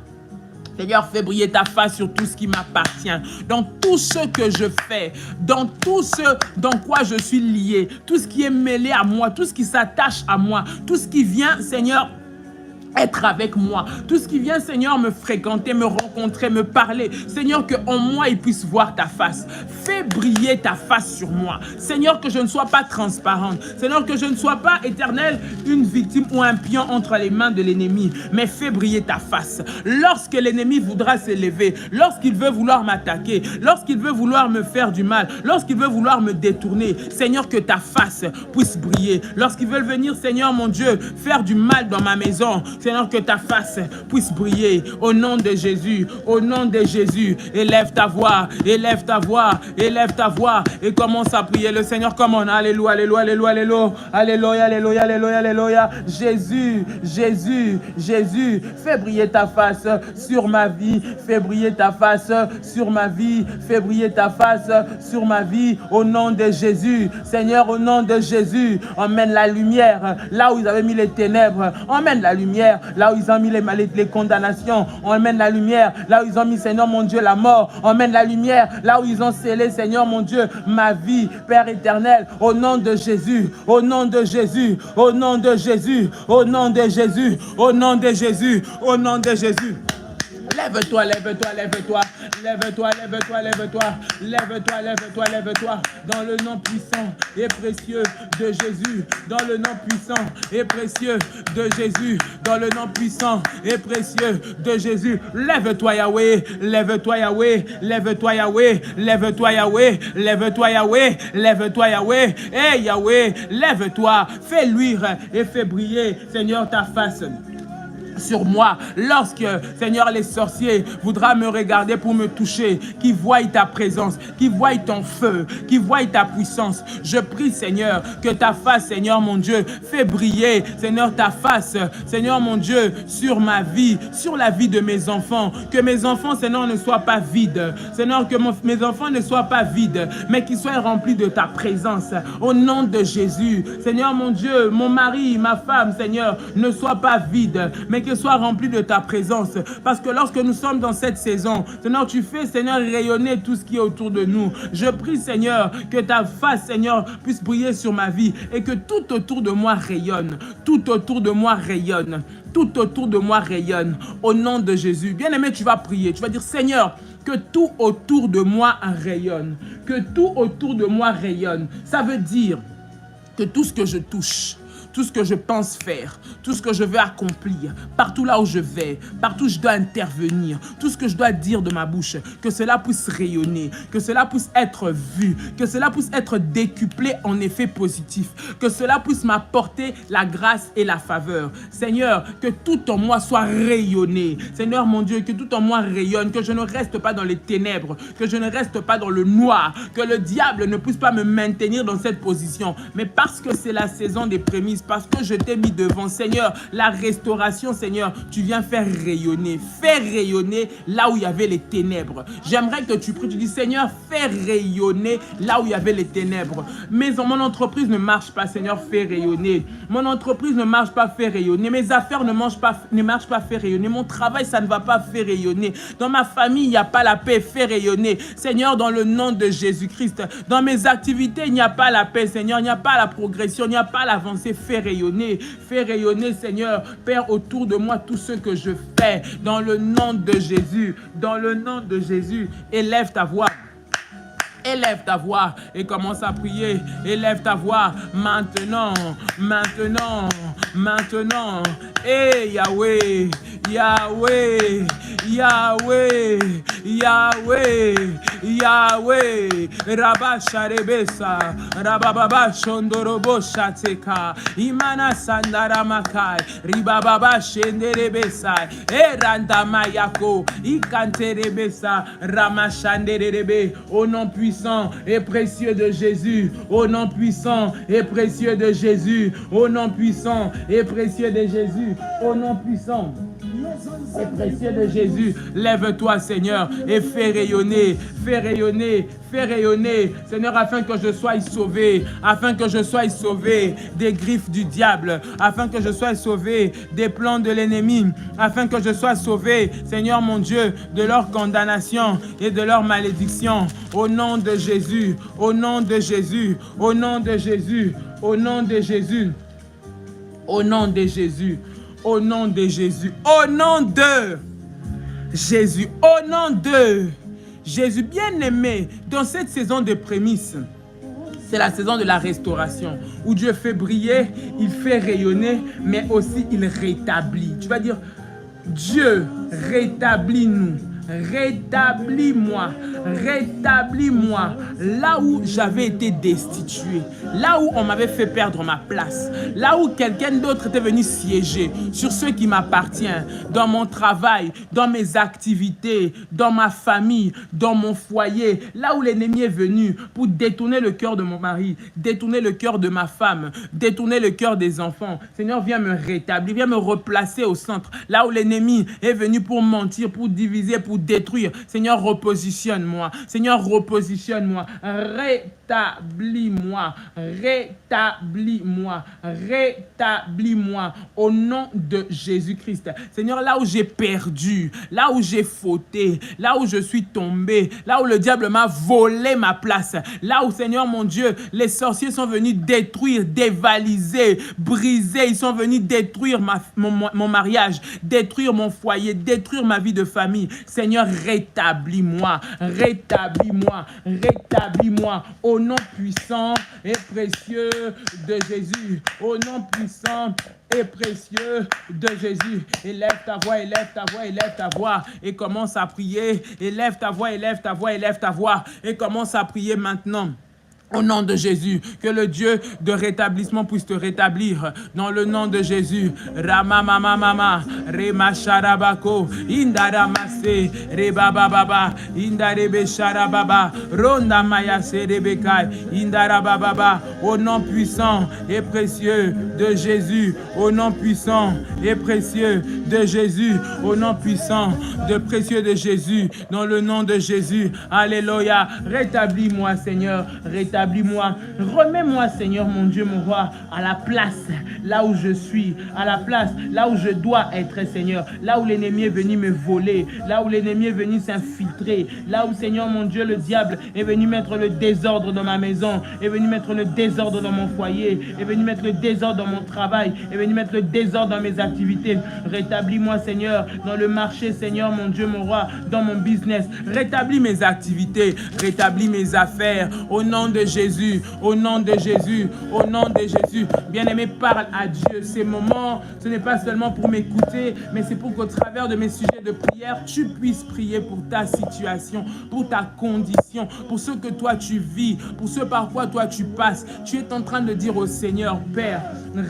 Seigneur, fais briller ta face sur tout ce qui m'appartient, dans tout ce que je fais, dans tout ce dans quoi je suis lié, tout ce qui est mêlé à moi, tout ce qui s'attache à moi, tout ce qui vient, Seigneur, être avec moi, tout ce qui vient, Seigneur, me fréquenter, me rencontrer, me parler, Seigneur, qu'en moi, il puisse voir ta face. Fais briller ta face sur moi. Seigneur, que je ne sois pas transparente. Seigneur, que je ne sois pas, éternel, une victime ou un pion entre les mains de l'ennemi, mais fais briller ta face. Lorsque l'ennemi voudra s'élever, lorsqu'il veut vouloir m'attaquer, lorsqu'il veut vouloir me faire du mal, lorsqu'il veut vouloir me détourner, Seigneur, que ta face puisse briller. Lorsqu'ils veulent venir, Seigneur, mon Dieu, faire du mal dans ma maison, Seigneur, que ta face puisse briller au nom de Jésus, au nom de Jésus. Élève ta voix, élève ta voix, élève ta voix et commence à prier le Seigneur comme on a. Alléluia, alléluia, alléluia, alléluia, alléluia, alléluia, alléluia, alléluia. Jésus, Jésus, Jésus, fais briller ta face sur ma vie, fais briller ta face sur ma vie, fais briller ta face sur ma vie au nom de Jésus. Seigneur, au nom de Jésus, emmène la lumière là où ils avaient mis les ténèbres, emmène la lumière lumière là où ils ont mis les condamnations. Emmène la lumière là où ils ont mis, Seigneur mon Dieu, la mort. Emmène la lumière là où ils ont scellé, Seigneur mon Dieu, ma vie, Père éternel, au nom de Jésus, au nom de Jésus, au nom de Jésus, au nom de Jésus, au nom de Jésus, au nom de Jésus. Lève-toi, lève-toi, lève-toi, lève-toi, lève-toi, lève-toi, lève-toi, lève-toi, lève-toi, dans le nom puissant et précieux de Jésus, dans le nom puissant et précieux de Jésus, dans le nom puissant et précieux de Jésus. Lève-toi, Yahweh, lève-toi, Yahweh, lève-toi, Yahweh, lève-toi, Yahweh, lève-toi, Yahweh, lève-toi, Yahweh, hey Yahweh, lève-toi, fais luire et fais briller, Seigneur, ta face sur moi, lorsque, Seigneur, les sorciers voudra me regarder pour me toucher, qu'ils voient ta présence, qu'ils voient ton feu, qu'ils voient ta puissance. Je prie, Seigneur, que ta face, Seigneur mon Dieu, fait briller, Seigneur, ta face, Seigneur mon Dieu, sur ma vie, sur la vie de mes enfants. Que mes enfants, Seigneur, ne soient pas vides. Seigneur, que mes enfants ne soient pas vides, mais qu'ils soient remplis de ta présence. Au nom de Jésus, Seigneur mon Dieu, mon mari, ma femme, Seigneur, ne soient pas vides, mais que soient remplis de ta présence. Parce que lorsque nous sommes dans cette saison, Seigneur, tu fais, Seigneur, rayonner tout ce qui est autour de nous. Je prie, Seigneur, que ta face, Seigneur, puisse briller sur ma vie et que tout autour de moi rayonne. Tout autour de moi rayonne. Tout autour de moi rayonne. Au nom de Jésus. Bien-aimé, tu vas prier. Tu vas dire, Seigneur, que tout autour de moi rayonne. Que tout autour de moi rayonne. Ça veut dire que tout ce que je touche, tout ce que je pense faire, tout ce que je veux accomplir, partout là où je vais, partout où je dois intervenir, tout ce que je dois dire de ma bouche, que cela puisse rayonner, que cela puisse être vu, que cela puisse être décuplé en effet positif, que cela puisse m'apporter la grâce et la faveur. Seigneur, que tout en moi soit rayonné. Seigneur mon Dieu, que tout en moi rayonne, que je ne reste pas dans les ténèbres, que je ne reste pas dans le noir, que le diable ne puisse pas me maintenir dans cette position. Mais parce que c'est la saison des prémices, parce que je t'ai mis devant, Seigneur, la restauration, Seigneur, tu viens faire rayonner là où il y avait les ténèbres. J'aimerais que tu pries, tu dis, Seigneur, fais rayonner là où il y avait les ténèbres. Mais mon entreprise ne marche pas, Seigneur, fais rayonner. Mon entreprise ne marche pas, fais rayonner. Mes affaires ne marchent pas, fais rayonner. Mon travail, ça ne va pas, fais rayonner. Dans ma famille, il n'y a pas la paix, fais rayonner. Seigneur, dans le nom de Jésus-Christ, dans mes activités, il n'y a pas la paix, Seigneur, il n'y a pas la progression, il n'y a pas l'avancée, fais rayonner, Seigneur, Père, autour de moi, tout ce que je fais, dans le nom de Jésus, dans le nom de Jésus, élève ta voix. Élève ta voix et commence à prier. Élève ta voix maintenant, maintenant, maintenant. Eh Yahweh, Yahweh, Yahweh, Yahweh, Yahweh. Rabba Sharebesa, Rababa Shondorobo Shateka, Imana Sandara Makai, Ribababa Shenderebesa, Eranda Mayako, Ikanterebesa, Ramashanderebe, au nom puissant et précieux de Jésus, au nom puissant et précieux de Jésus, au nom puissant et précieux de Jésus, au nom puissant et précieux de Jésus. Lève-toi, Seigneur, et fais rayonner, fais rayonner, fais rayonner, Seigneur, afin que je sois sauvé, afin que je sois sauvé des griffes du diable, afin que je sois sauvé des plans de l'ennemi, afin que je sois sauvé, Seigneur mon Dieu, de leur condamnation et de leur malédiction. Au nom de Jésus, au nom de Jésus, au nom de Jésus, au nom de Jésus, au nom de Jésus, au nom de Jésus, au nom de Jésus, au nom de Jésus, bien-aimé, dans cette saison de prémices, c'est la saison de la restauration, où Dieu fait briller, il fait rayonner, mais aussi il rétablit. Tu vas dire, Dieu, rétablis-nous. Rétablis-moi, rétablis-moi là où j'avais été destitué, là où on m'avait fait perdre ma place, là où quelqu'un d'autre était venu siéger sur ce qui m'appartient, dans mon travail, dans mes activités, dans ma famille, dans mon foyer, là où l'ennemi est venu pour détourner le cœur de mon mari, détourner le cœur de ma femme, détourner le cœur des enfants. Seigneur, viens me rétablir, viens me replacer au centre, là où l'ennemi est venu pour mentir, pour diviser, pour détruire. Seigneur, repositionne-moi. Seigneur, repositionne-moi. Rétablis rétablis-moi, rétablis-moi, rétablis-moi au nom de Jésus-Christ. Seigneur, là où j'ai perdu, là où j'ai fauté, là où je suis tombé, là où le diable m'a volé ma place, là où, Seigneur mon Dieu, les sorciers sont venus détruire, dévaliser, briser, ils sont venus détruire mon mariage, détruire mon foyer, détruire ma vie de famille. Seigneur, rétablis-moi, rétablis-moi, rétablis-moi au nom puissant et précieux de Jésus, au nom puissant et précieux de Jésus. Élève ta voix, élève ta voix, élève ta voix et commence à prier. Élève ta voix, élève ta voix, élève ta voix et commence à prier maintenant. Au nom de Jésus, que le Dieu de rétablissement puisse te rétablir. Dans le nom de Jésus. Rama mama mama, rema sharabako, indara mase, reba baba, indarebe sharababa, ronda maya serebekai, indara baba. Au nom puissant et précieux de Jésus. Au nom puissant et précieux de Jésus. Au nom puissant de précieux de Jésus. Dans le nom de Jésus. Alléluia. Rétablis-moi, Seigneur. Rétablis-moi. Remets-moi, Seigneur, mon Dieu, mon roi, à la place, là où je suis, à la place, là où je dois être, Seigneur, là où l'ennemi est venu me voler, là où l'ennemi est venu s'infiltrer, là où, Seigneur, mon Dieu, le diable est venu mettre le désordre dans ma maison, est venu mettre le désordre dans mon foyer, est venu mettre le désordre dans mon travail, est venu mettre le désordre dans mes activités. Rétablis-moi, Seigneur, dans le marché, Seigneur, mon Dieu, mon roi, dans mon business. Rétablis mes activités, rétablis mes affaires, au nom de Jésus, au nom de Jésus, au nom de Jésus. Bien-aimé, parle à Dieu. Ces moments, ce n'est pas seulement pour m'écouter, mais c'est pour qu'au travers de mes sujets de prière, tu puisses prier pour ta situation, pour ta condition, pour ce que toi tu vis, pour ce par quoi toi tu passes. Tu es en train de dire au Seigneur, Père,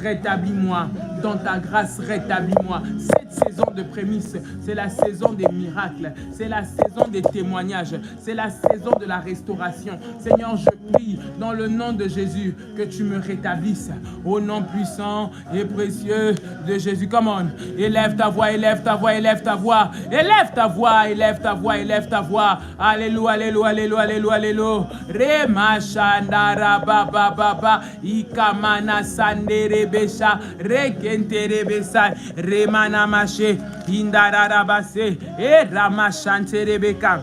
rétablis-moi dans ta grâce, rétablis-moi. Cette saison de prémices, c'est la saison des miracles, c'est la saison des témoignages, c'est la saison de la restauration. Seigneur, je prie dans le nom de Jésus que tu me rétablisses au nom puissant et précieux de Jésus. Come on, élève ta voix, élève ta voix, élève ta voix, élève ta voix, élève ta voix, élève ta voix. Alléluia, alléluia, alléluia, alléluia, alléluia. Rema shandara baba baba ikamana sandere besha rekentere besai remana mache indara base et ramashantere beka.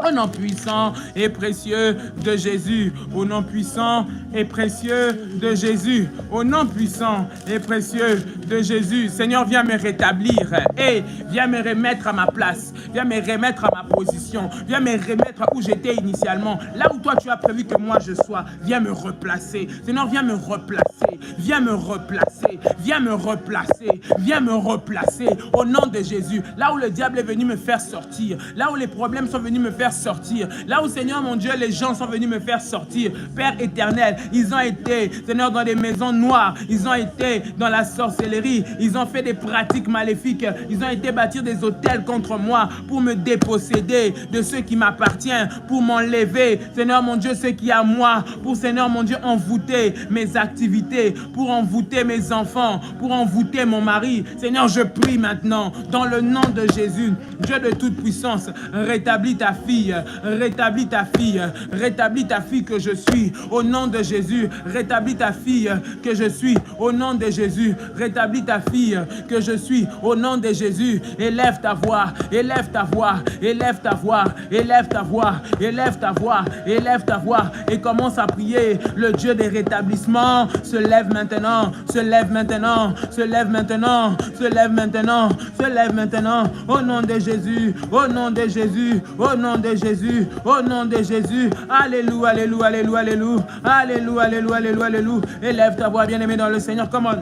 Au nom puissant et précieux de Jésus. Au nom puissant et précieux de Jésus. Au nom puissant et précieux de Jésus. Seigneur, viens me rétablir. Et viens me remettre à ma place. Viens me remettre à ma position. Viens me remettre où j'étais initialement. Là où toi tu as prévu que moi je sois. Viens me replacer. Seigneur, viens me replacer. Viens me replacer. Viens me replacer. Viens me replacer. Au nom de Jésus. Là où le diable est venu me faire sortir. Là où les problèmes sont venus me faire sortir. Là où, Seigneur mon Dieu, les gens sont venus me faire sortir. Père éternel, ils ont été, Seigneur, dans des maisons noires. Ils ont été dans la sorcellerie. Ils ont fait des pratiques maléfiques. Ils ont été bâtir des hôtels contre moi pour me déposséder de ce qui m'appartient, pour m'enlever, Seigneur mon Dieu, ce qui est à moi, pour, Seigneur mon Dieu, envoûter mes activités, pour envoûter mes enfants, pour envoûter mon mari. Seigneur, je prie maintenant, dans le nom de Jésus, Dieu de toute puissance, rétablis ta fille. Rétablis ta fille, rétablis ta fille que je suis, au nom de Jésus. Rétablis ta fille que je suis, au nom de Jésus. Rétablis ta fille que je suis, au nom de Jésus. Élève ta voix, élève ta voix, élève ta voix, élève ta voix, élève ta voix, élève ta voix et commence à prier. Le Dieu des rétablissements se lève maintenant, se lève maintenant, se lève maintenant, se lève maintenant, se lève maintenant, au nom de Jésus, au nom de Jésus, au nom de Jésus, au nom de Jésus. Alléluia, alléluia, alléluia, alléluia, alléluia, alléluia, alléluia, alléluia. Élève ta voix, bien-aimé dans le Seigneur. Come on.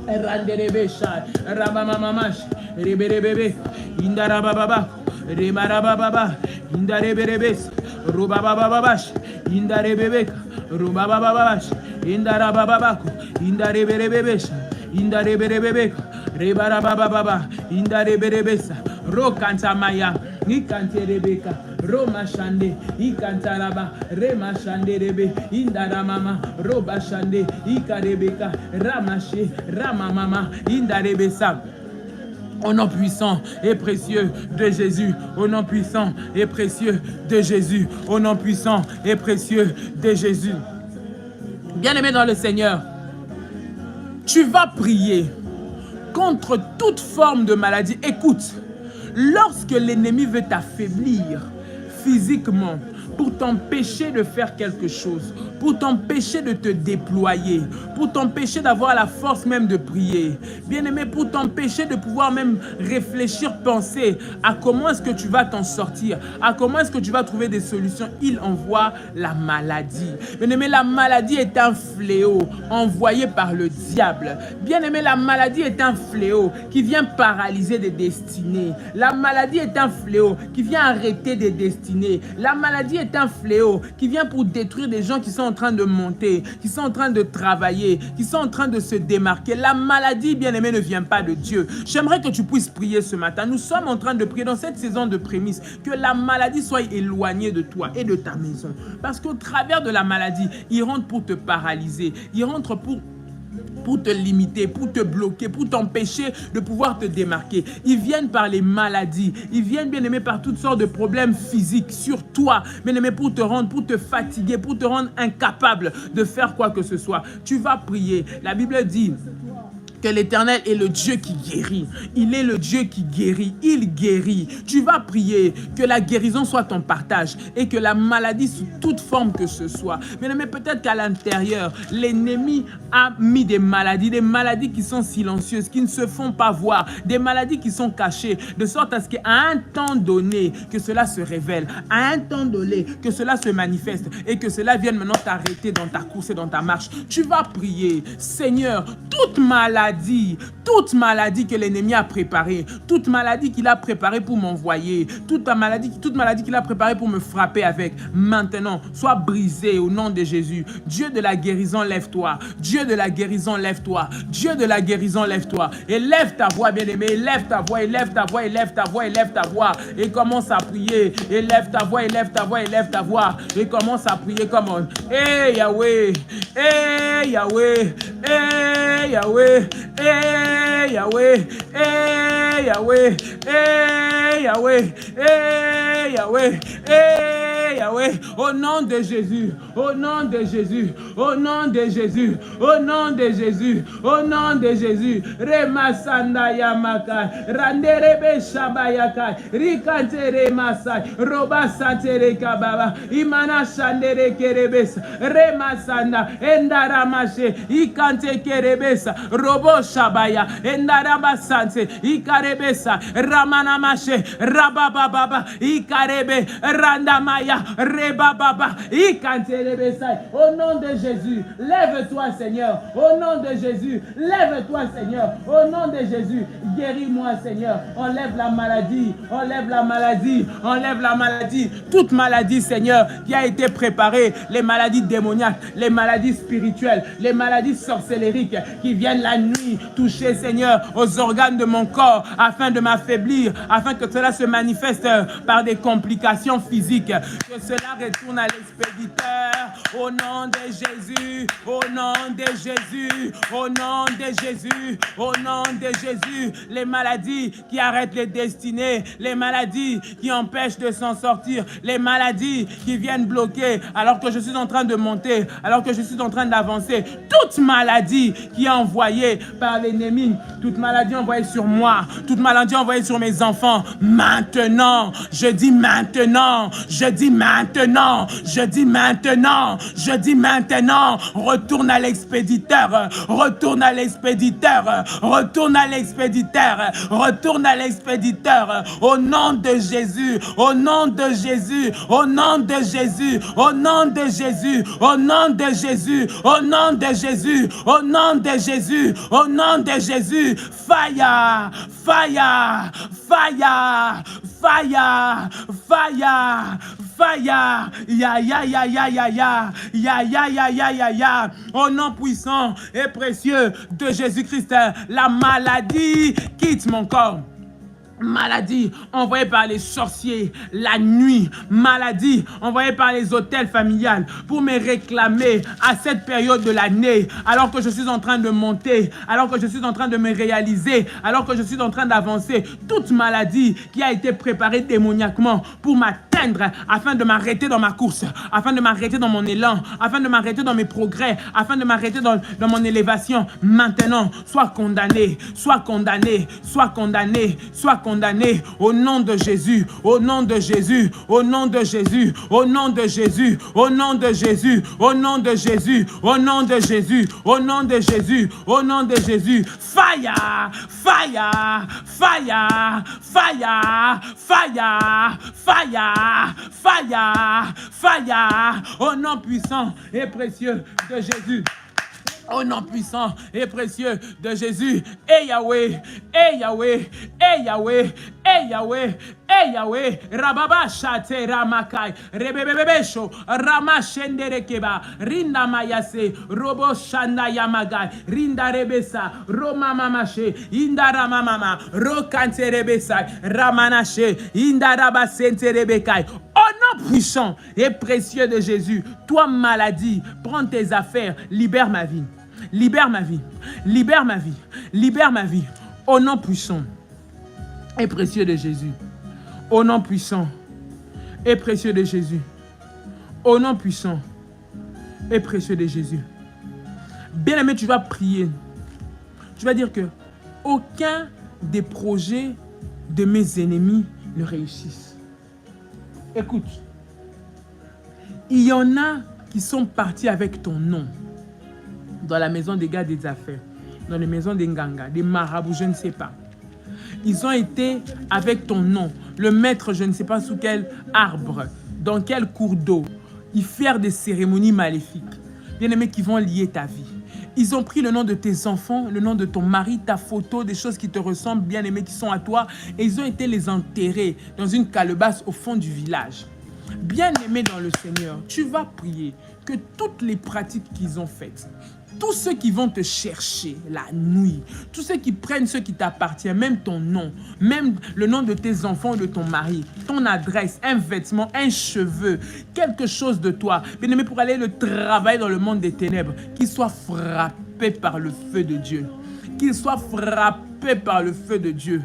Randerebesha, Rabamamash, Reberebebe, Indarababa, Remarababa, Indareberebes, Rubabababash, Indarebebe, Rubabababash, Indarabababako, Indareberebes, Indareberebebe, Rebarabababa, Indareberebesa, Rokantamaya, Nikanterebeka, Roma Shande, Ikantaraba, Rema Shande Rebe, Indaramama, Roba Shande, Ikarebeka, Ramashe, Ramamama, Indarebesa. Au nom puissant et précieux de Jésus. Au nom puissant et précieux de Jésus. Au nom puissant et précieux de Jésus. Bien-aimé dans le Seigneur, tu vas prier contre toute forme de maladie. Écoute, lorsque l'ennemi veut t'affaiblir physiquement, pour t'empêcher de faire quelque chose, pour t'empêcher de te déployer, pour t'empêcher d'avoir la force même de prier. Bien-aimé, pour t'empêcher de pouvoir même réfléchir, penser à comment est-ce que tu vas t'en sortir, à comment est-ce que tu vas trouver des solutions. Il envoie la maladie. Bien-aimé, la maladie est un fléau envoyé par le diable. Bien-aimé, la maladie est un fléau qui vient paralyser des destinées. La maladie est un fléau qui vient arrêter des destinées. La maladie est un fléau qui vient pour détruire des gens qui sont en train de monter, qui sont en train de travailler, qui sont en train de se démarquer. La maladie, bien-aimé, ne vient pas de Dieu. J'aimerais que tu puisses prier ce matin. Nous sommes en train de prier dans cette saison de prémices, que la maladie soit éloignée de toi et de ta maison. Parce qu'au travers de la maladie, il rentre pour te paralyser, il rentre pour te limiter, pour te bloquer, pour t'empêcher de pouvoir te démarquer. Ils viennent par les maladies, ils viennent, bien aimé, par toutes sortes de problèmes physiques sur toi, bien aimé, pour te rendre, pour te fatiguer, pour te rendre incapable de faire quoi que ce soit. Tu vas prier. La Bible dit que l'Éternel est le Dieu qui guérit. Il est le Dieu qui guérit. Il guérit. Tu vas prier que la guérison soit ton partage et que la maladie sous toute forme que ce soit. Mais peut-être qu'à l'intérieur, l'ennemi a mis des maladies qui sont silencieuses, qui ne se font pas voir, des maladies qui sont cachées, de sorte à ce qu'à un temps donné, que cela se révèle, à un temps donné, que cela se manifeste et que cela vienne maintenant t'arrêter dans ta course et dans ta marche. Tu vas prier, Seigneur, toute maladie que l'ennemi a préparée, toute maladie qu'il a préparée pour m'envoyer, toute maladie qu'il a préparée pour me frapper avec, maintenant, soit brisée au nom de Jésus. Dieu de la guérison, lève-toi. Dieu de la guérison, lève-toi. Dieu de la guérison, lève-toi. Élève ta voix, bien-aimé. Élève ta voix, élève ta voix, élève ta voix, élève ta voix. Et commence à prier. Élève ta voix, élève ta voix, élève ta voix. Et commence à prier comme on. Hey Yahweh, hey Yahweh, hey Yahweh. Hey Yahweh, hey Yahweh, hey Yahweh, hey Yahweh, hey Yahweh, au nom de Jésus, au nom de Jésus, au nom de Jésus, au nom de Jésus, au nom de Jésus. Remasanda Yamakai, Randerebe Shabayakai, Rikantere Masai, Roba Santere Kababa, Imana Shandere Kerebes, Remasanda, Endaramashe, Ikante Kerebes, Robo Shabaya, Endaraba Sanse, Ikarebesa, Ramanamashe, Rabababa, Ikarebe, Randamaya, Rebababa, Ikanterebesa. Au nom de Jésus, lève-toi, Seigneur. Au nom de Jésus, lève-toi, Seigneur. Au nom de Jésus, guéris-moi, Seigneur. Enlève la maladie, enlève la maladie, enlève la maladie. Toute maladie, Seigneur, qui a été préparée, les maladies démoniaques, les maladies spirituelles, les maladies sorcellériques qui viennent la nuit toucher, Seigneur, aux organes de mon corps afin de m'affaiblir, afin que cela se manifeste par des complications physiques. Que cela retourne à l'expéditeur au nom de Jésus, au nom de Jésus, au nom de Jésus, au nom de Jésus. Les maladies qui arrêtent les destinées, les maladies qui empêchent de s'en sortir, les maladies qui viennent bloquer alors que je suis en train de monter, alors que je suis en train d'avancer. Toute maladie qui est envoyée par l'ennemi, toute maladie envoyée sur moi, toute maladie envoyée sur mes enfants, maintenant, je dis maintenant, je dis maintenant, je dis maintenant, je dis maintenant, retourne à l'expéditeur, retourne à l'expéditeur, retourne à l'expéditeur, retourne à l'expéditeur, au nom de Jésus, au nom de Jésus, au nom de Jésus, au nom de Jésus, au nom de Jésus, au nom de Jésus, au nom de Jésus, au nom de Jésus, fire, fire, fire, fire, fire, fire, ya ya ya ya ya ya, ya ya ya ya ya ya, au nom puissant et précieux de Jésus-Christ, la maladie quitte mon corps. Maladie envoyée par les sorciers la nuit, maladie envoyée par les hôtels familiales pour me réclamer à cette période de l'année, alors que je suis en train de monter, alors que je suis en train de me réaliser, alors que je suis en train d'avancer. Toute maladie qui a été préparée démoniaquement pour m'atteindre, afin de m'arrêter dans ma course, afin de m'arrêter dans mon élan, afin de m'arrêter dans mes progrès, afin de m'arrêter dans mon élévation, maintenant, sois condamné, sois condamné, sois condamné, sois condamné au nom de Jésus, au nom de Jésus, au nom de Jésus, au nom de Jésus, au nom de Jésus, au nom de Jésus, au nom de Jésus, au nom de Jésus, au nom de Jésus. Fire, fire, fire, fire, fire, fire, fire, fire, au nom puissant et précieux de Jésus. Au nom puissant et précieux de Jésus, et Yahweh, et Yahweh, et Yahweh, et Yahweh, et Yahweh, Rababa Shate Ramakai, Rebebebesho, Ramashenderekeba, Rinda Mayase, Robo Shanda Yamagai, Rinda Rebesa, Roma Mamache, Inda Mama, Rokante Rebesai, Ramanache, Inda Rabasente Rebekai. Au nom puissant et précieux de Jésus, toi maladie, prends tes affaires, libère ma vie. Libère ma vie, libère ma vie, libère ma vie. Au nom puissant et précieux de Jésus. Au nom puissant et précieux de Jésus. Au nom puissant et précieux de Jésus. Bien-aimé, tu vas prier. Tu vas dire que aucun des projets de mes ennemis ne réussissent. Écoute, il y en a qui sont partis avec ton nom dans la maison des gars des affaires, dans les maisons des Nganga, des marabouts, je ne sais pas. Ils ont été avec ton nom, le maître, je ne sais pas sous quel arbre, dans quel cours d'eau. Ils firent des cérémonies maléfiques, bien-aimés, qui vont lier ta vie. Ils ont pris le nom de tes enfants, le nom de ton mari, ta photo, des choses qui te ressemblent, bien-aimés, qui sont à toi, et ils ont été les enterrer dans une calebasse au fond du village. Bien-aimé dans le Seigneur, tu vas prier que toutes les pratiques qu'ils ont faites, tous ceux qui vont te chercher la nuit, tous ceux qui prennent ce qui t'appartient, même ton nom, même le nom de tes enfants, de ton mari, ton adresse, un vêtement, un cheveu, quelque chose de toi, bien-aimé, pour aller le travail dans le monde des ténèbres, qu'il soit frappé par le feu de Dieu. Qu'il soit frappé par le feu de Dieu.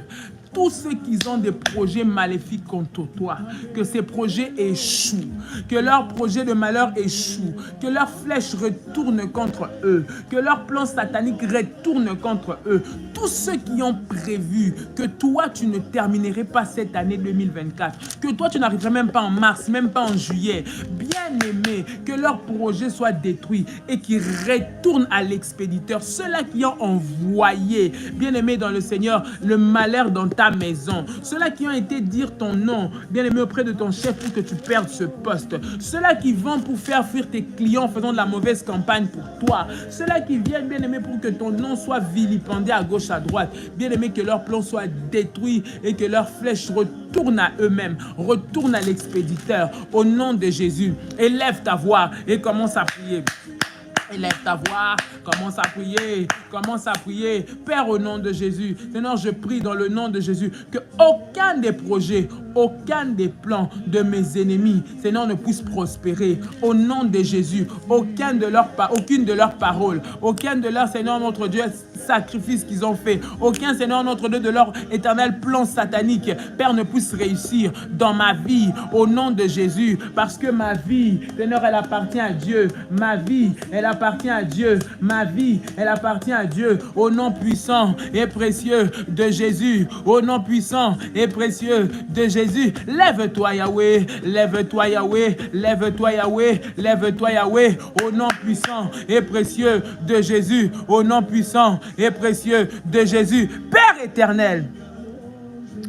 Tous ceux qui ont des projets maléfiques contre toi, que ces projets échouent, que leurs projets de malheur échouent, que leurs flèches retournent contre eux, que leurs plans sataniques retournent contre eux. Tous ceux qui ont prévu que toi, tu ne terminerais pas cette année 2024, que toi, tu n'arriverais même pas en mars, même pas en juillet, bien aimé, que leurs projets soient détruits et qu'ils retournent à l'expéditeur. Ceux-là qui ont envoyé, bien aimé dans le Seigneur, le malheur dans ta maison, ceux-là qui ont été dire ton nom, bien aimé, auprès de ton chef pour que tu perdes ce poste, ceux-là qui vont pour faire fuir tes clients en faisant de la mauvaise campagne pour toi, ceux-là qui viennent, bien aimé, pour que ton nom soit vilipendé à gauche, à droite, bien aimé, que leur plan soit détruit et que leurs flèches retournent à eux-mêmes, retournent à l'expéditeur, au nom de Jésus. Élève ta voix et commence à prier. Élève ta voix, commence à prier, commence à prier. Père, au nom de Jésus, Seigneur, je prie dans le nom de Jésus que aucun des projets, aucun des plans de mes ennemis, Seigneur, ne puisse prospérer. Au nom de Jésus, aucune de leurs paroles, aucun de leurs, Seigneur, notre Dieu, sacrifices qu'ils ont fait, aucun, Seigneur, notre Dieu, de leur éternel plan satanique, Père, ne puisse réussir dans ma vie, au nom de Jésus, parce que ma vie, Seigneur, elle appartient à Dieu. Ma vie, elle appartient à Dieu. Ma vie, elle appartient à Dieu. Au nom puissant et précieux de Jésus. Au nom puissant et précieux de Jésus. Lève-toi, Yahweh. Lève-toi, Yahweh. Lève-toi, Yahweh. Lève-toi, Yahweh. Au nom puissant et précieux de Jésus. Au nom puissant et précieux de Jésus. Père éternel,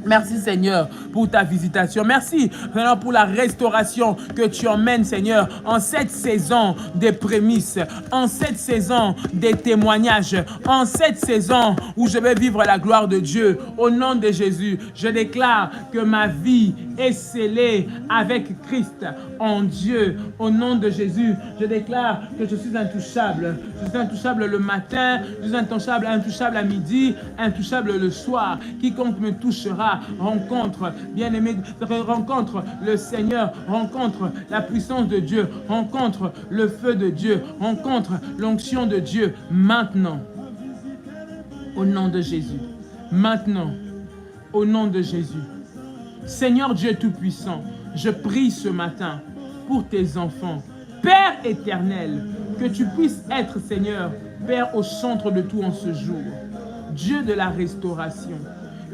merci Seigneur pour ta visitation. Merci Seigneur pour la restauration que tu emmènes Seigneur en cette saison des prémices, en cette saison des témoignages, en cette saison où je vais vivre la gloire de Dieu. Au nom de Jésus, je déclare que ma vie est scellée avec Christ en Dieu. Au nom de Jésus, je déclare que je suis intouchable. Je suis intouchable le matin, je suis intouchable à midi, intouchable le soir. Quiconque me touchera sera. Rencontre, bien-aimé, rencontre le Seigneur, rencontre la puissance de Dieu, rencontre le feu de Dieu, rencontre l'onction de Dieu maintenant. Au nom de Jésus. Maintenant, au nom de Jésus. Seigneur Dieu Tout-Puissant, je prie ce matin pour tes enfants. Père éternel, que tu puisses être, Seigneur, Père au centre de tout en ce jour. Dieu de la restauration,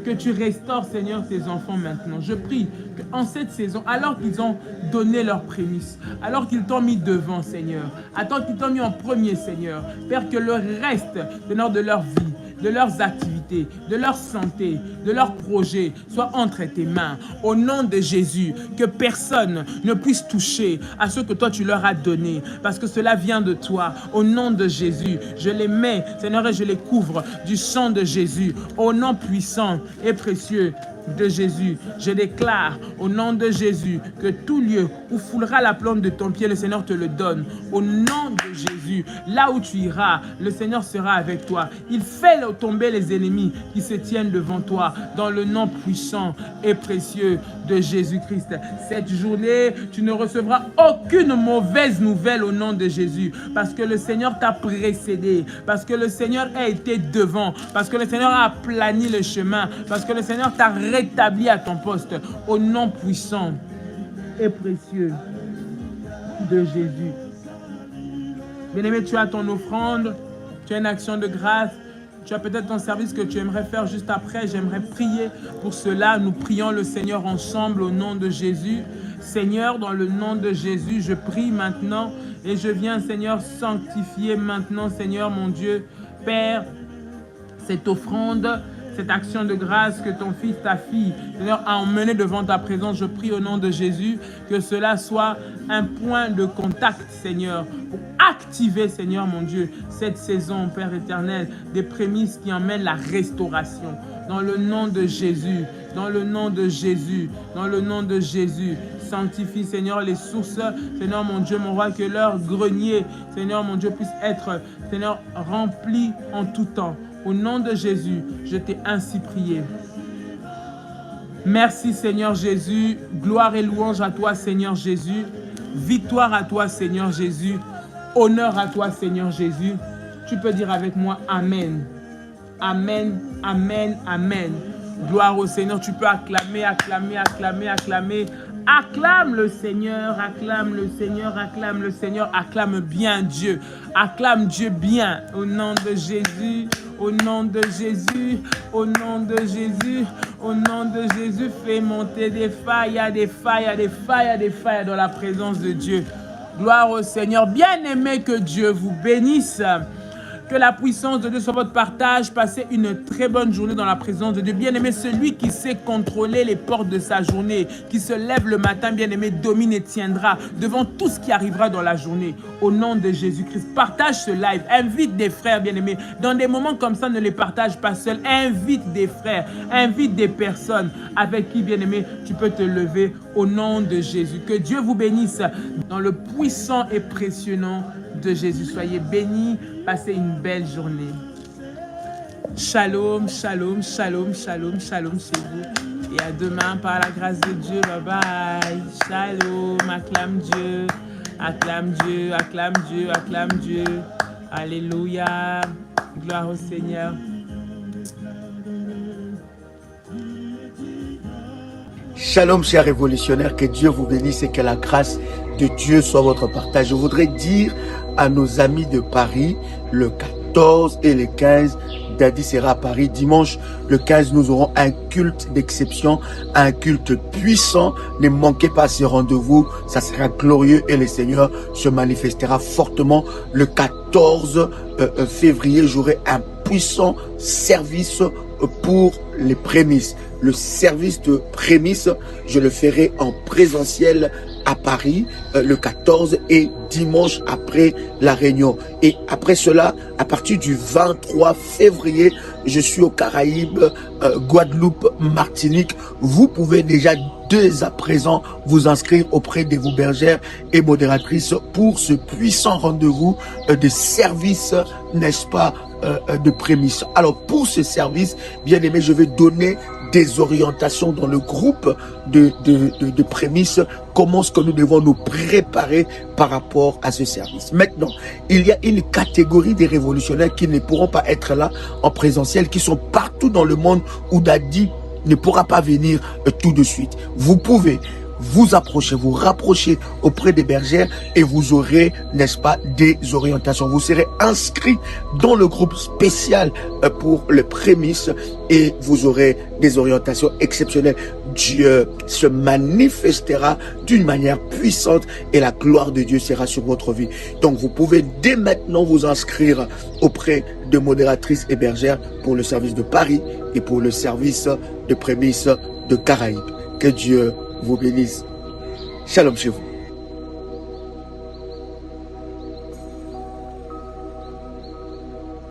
que tu restaures, Seigneur, tes enfants maintenant. Je prie qu'en cette saison, alors qu'ils ont donné leurs prémices, alors qu'ils t'ont mis devant, Seigneur, alors qu'ils t'ont mis en premier, Seigneur, Père, que le reste, Seigneur, de leur vie, de leurs activités, de leur santé, de leurs projets, soit entre tes mains. Au nom de Jésus, que personne ne puisse toucher à ce que toi tu leur as donné, parce que cela vient de toi. Au nom de Jésus, je les mets, Seigneur, et je les couvre du sang de Jésus. Au nom puissant et précieux de Jésus, je déclare au nom de Jésus que tout lieu où foulera la plante de ton pied, le Seigneur te le donne. Au nom de Jésus, là où tu iras, le Seigneur sera avec toi. Il fait tomber les ennemis qui se tiennent devant toi, dans le nom puissant et précieux de Jésus-Christ. Cette journée, tu ne recevras aucune mauvaise nouvelle au nom de Jésus, parce que le Seigneur t'a précédé, parce que le Seigneur a été devant, parce que le Seigneur a aplani le chemin, parce que le Seigneur t'a rétabli à ton poste, au nom puissant et précieux de Jésus. Bien-aimé, tu as ton offrande, tu as une action de grâce, tu as peut-être ton service que tu aimerais faire juste après. J'aimerais prier pour cela. Nous prions le Seigneur ensemble au nom de Jésus. Seigneur, dans le nom de Jésus, je prie maintenant et je viens, Seigneur, sanctifier maintenant, Seigneur, mon Dieu, Père, cette offrande, cette action de grâce que ton fils, ta fille, Seigneur, a emmené devant ta présence. Je prie au nom de Jésus que cela soit un point de contact, Seigneur, pour activer, Seigneur, mon Dieu, cette saison, Père éternel, des prémices qui emmènent la restauration. Dans le nom de Jésus, dans le nom de Jésus, dans le nom de Jésus, sanctifie, Seigneur, les sources, Seigneur, mon Dieu, mon roi, que leur grenier, Seigneur, mon Dieu, puisse être, Seigneur, rempli en tout temps. Au nom de Jésus, je t'ai ainsi prié. Merci Seigneur Jésus. Gloire et louange à toi Seigneur Jésus. Victoire à toi Seigneur Jésus. Honneur à toi Seigneur Jésus. Tu peux dire avec moi Amen. Amen, Amen, Amen. Gloire au Seigneur. Tu peux acclamer, acclamer, acclamer, acclamer. Acclame le Seigneur, acclame le Seigneur, acclame le Seigneur, acclame bien Dieu, acclame Dieu bien, au nom de Jésus, au nom de Jésus, au nom de Jésus, au nom de Jésus, fais monter des failles, des failles, des failles, des failles dans la présence de Dieu. Gloire au Seigneur, bien-aimé, que Dieu vous bénisse. Que la puissance de Dieu soit votre partage. Passez une très bonne journée dans la présence de Dieu. Bien-aimé, celui qui sait contrôler les portes de sa journée, qui se lève le matin, bien-aimé, domine et tiendra devant tout ce qui arrivera dans la journée. Au nom de Jésus-Christ, partage ce live. Invite des frères, bien-aimés. Dans des moments comme ça, ne les partage pas seul. Invite des frères, invite des personnes avec qui, bien-aimé, tu peux te lever au nom de Jésus. Que Dieu vous bénisse dans le puissant et précieux nom de Jésus. Soyez bénis, passez une belle journée. Shalom, shalom, shalom, shalom, shalom chez vous. Et à demain par la grâce de Dieu. Bye bye. Shalom, acclame Dieu, acclame Dieu, acclame Dieu, acclame Dieu. Alléluia. Gloire au Seigneur. Shalom, chers révolutionnaires, que Dieu vous bénisse et que la grâce de Dieu soit votre partage. Je voudrais dire à nos amis de Paris, le 14 et le 15, Daddy sera à Paris. Dimanche, le 15, nous aurons un culte d'exception, un culte puissant. Ne manquez pas ce rendez-vous, ça sera glorieux et le Seigneur se manifestera fortement. Le 14 février, j'aurai un puissant service pour les prémices. Le service de prémices, je le ferai en présentiel à Paris le 14 et dimanche après la réunion. Et après cela, à partir du 23 février, je suis aux Caraïbes, Guadeloupe, Martinique. Vous pouvez déjà dès à présent vous inscrire auprès de vos bergères et modératrices pour ce puissant rendez-vous de service, n'est-ce pas, de prémices. Alors pour ce service, bien aimé, je vais donner des orientations dans le groupe de prémices, comment est-ce que nous devons nous préparer par rapport à ce service. Maintenant, il y a une catégorie des révolutionnaires qui ne pourront pas être là en présentiel, qui sont partout dans le monde où Dadi ne pourra pas venir tout de suite. Vous pouvez vous approcher, vous rapprocher auprès des bergères et vous aurez, n'est-ce pas, des orientations. Vous serez inscrit dans le groupe spécial pour les prémices et vous aurez des orientations exceptionnelles. Dieu se manifestera d'une manière puissante et la gloire de Dieu sera sur votre vie. Donc vous pouvez dès maintenant vous inscrire auprès de modératrices et bergères pour le service de Paris et pour le service de prémices de Caraïbes. Que Dieu vous bénisse. Shalom chez vous.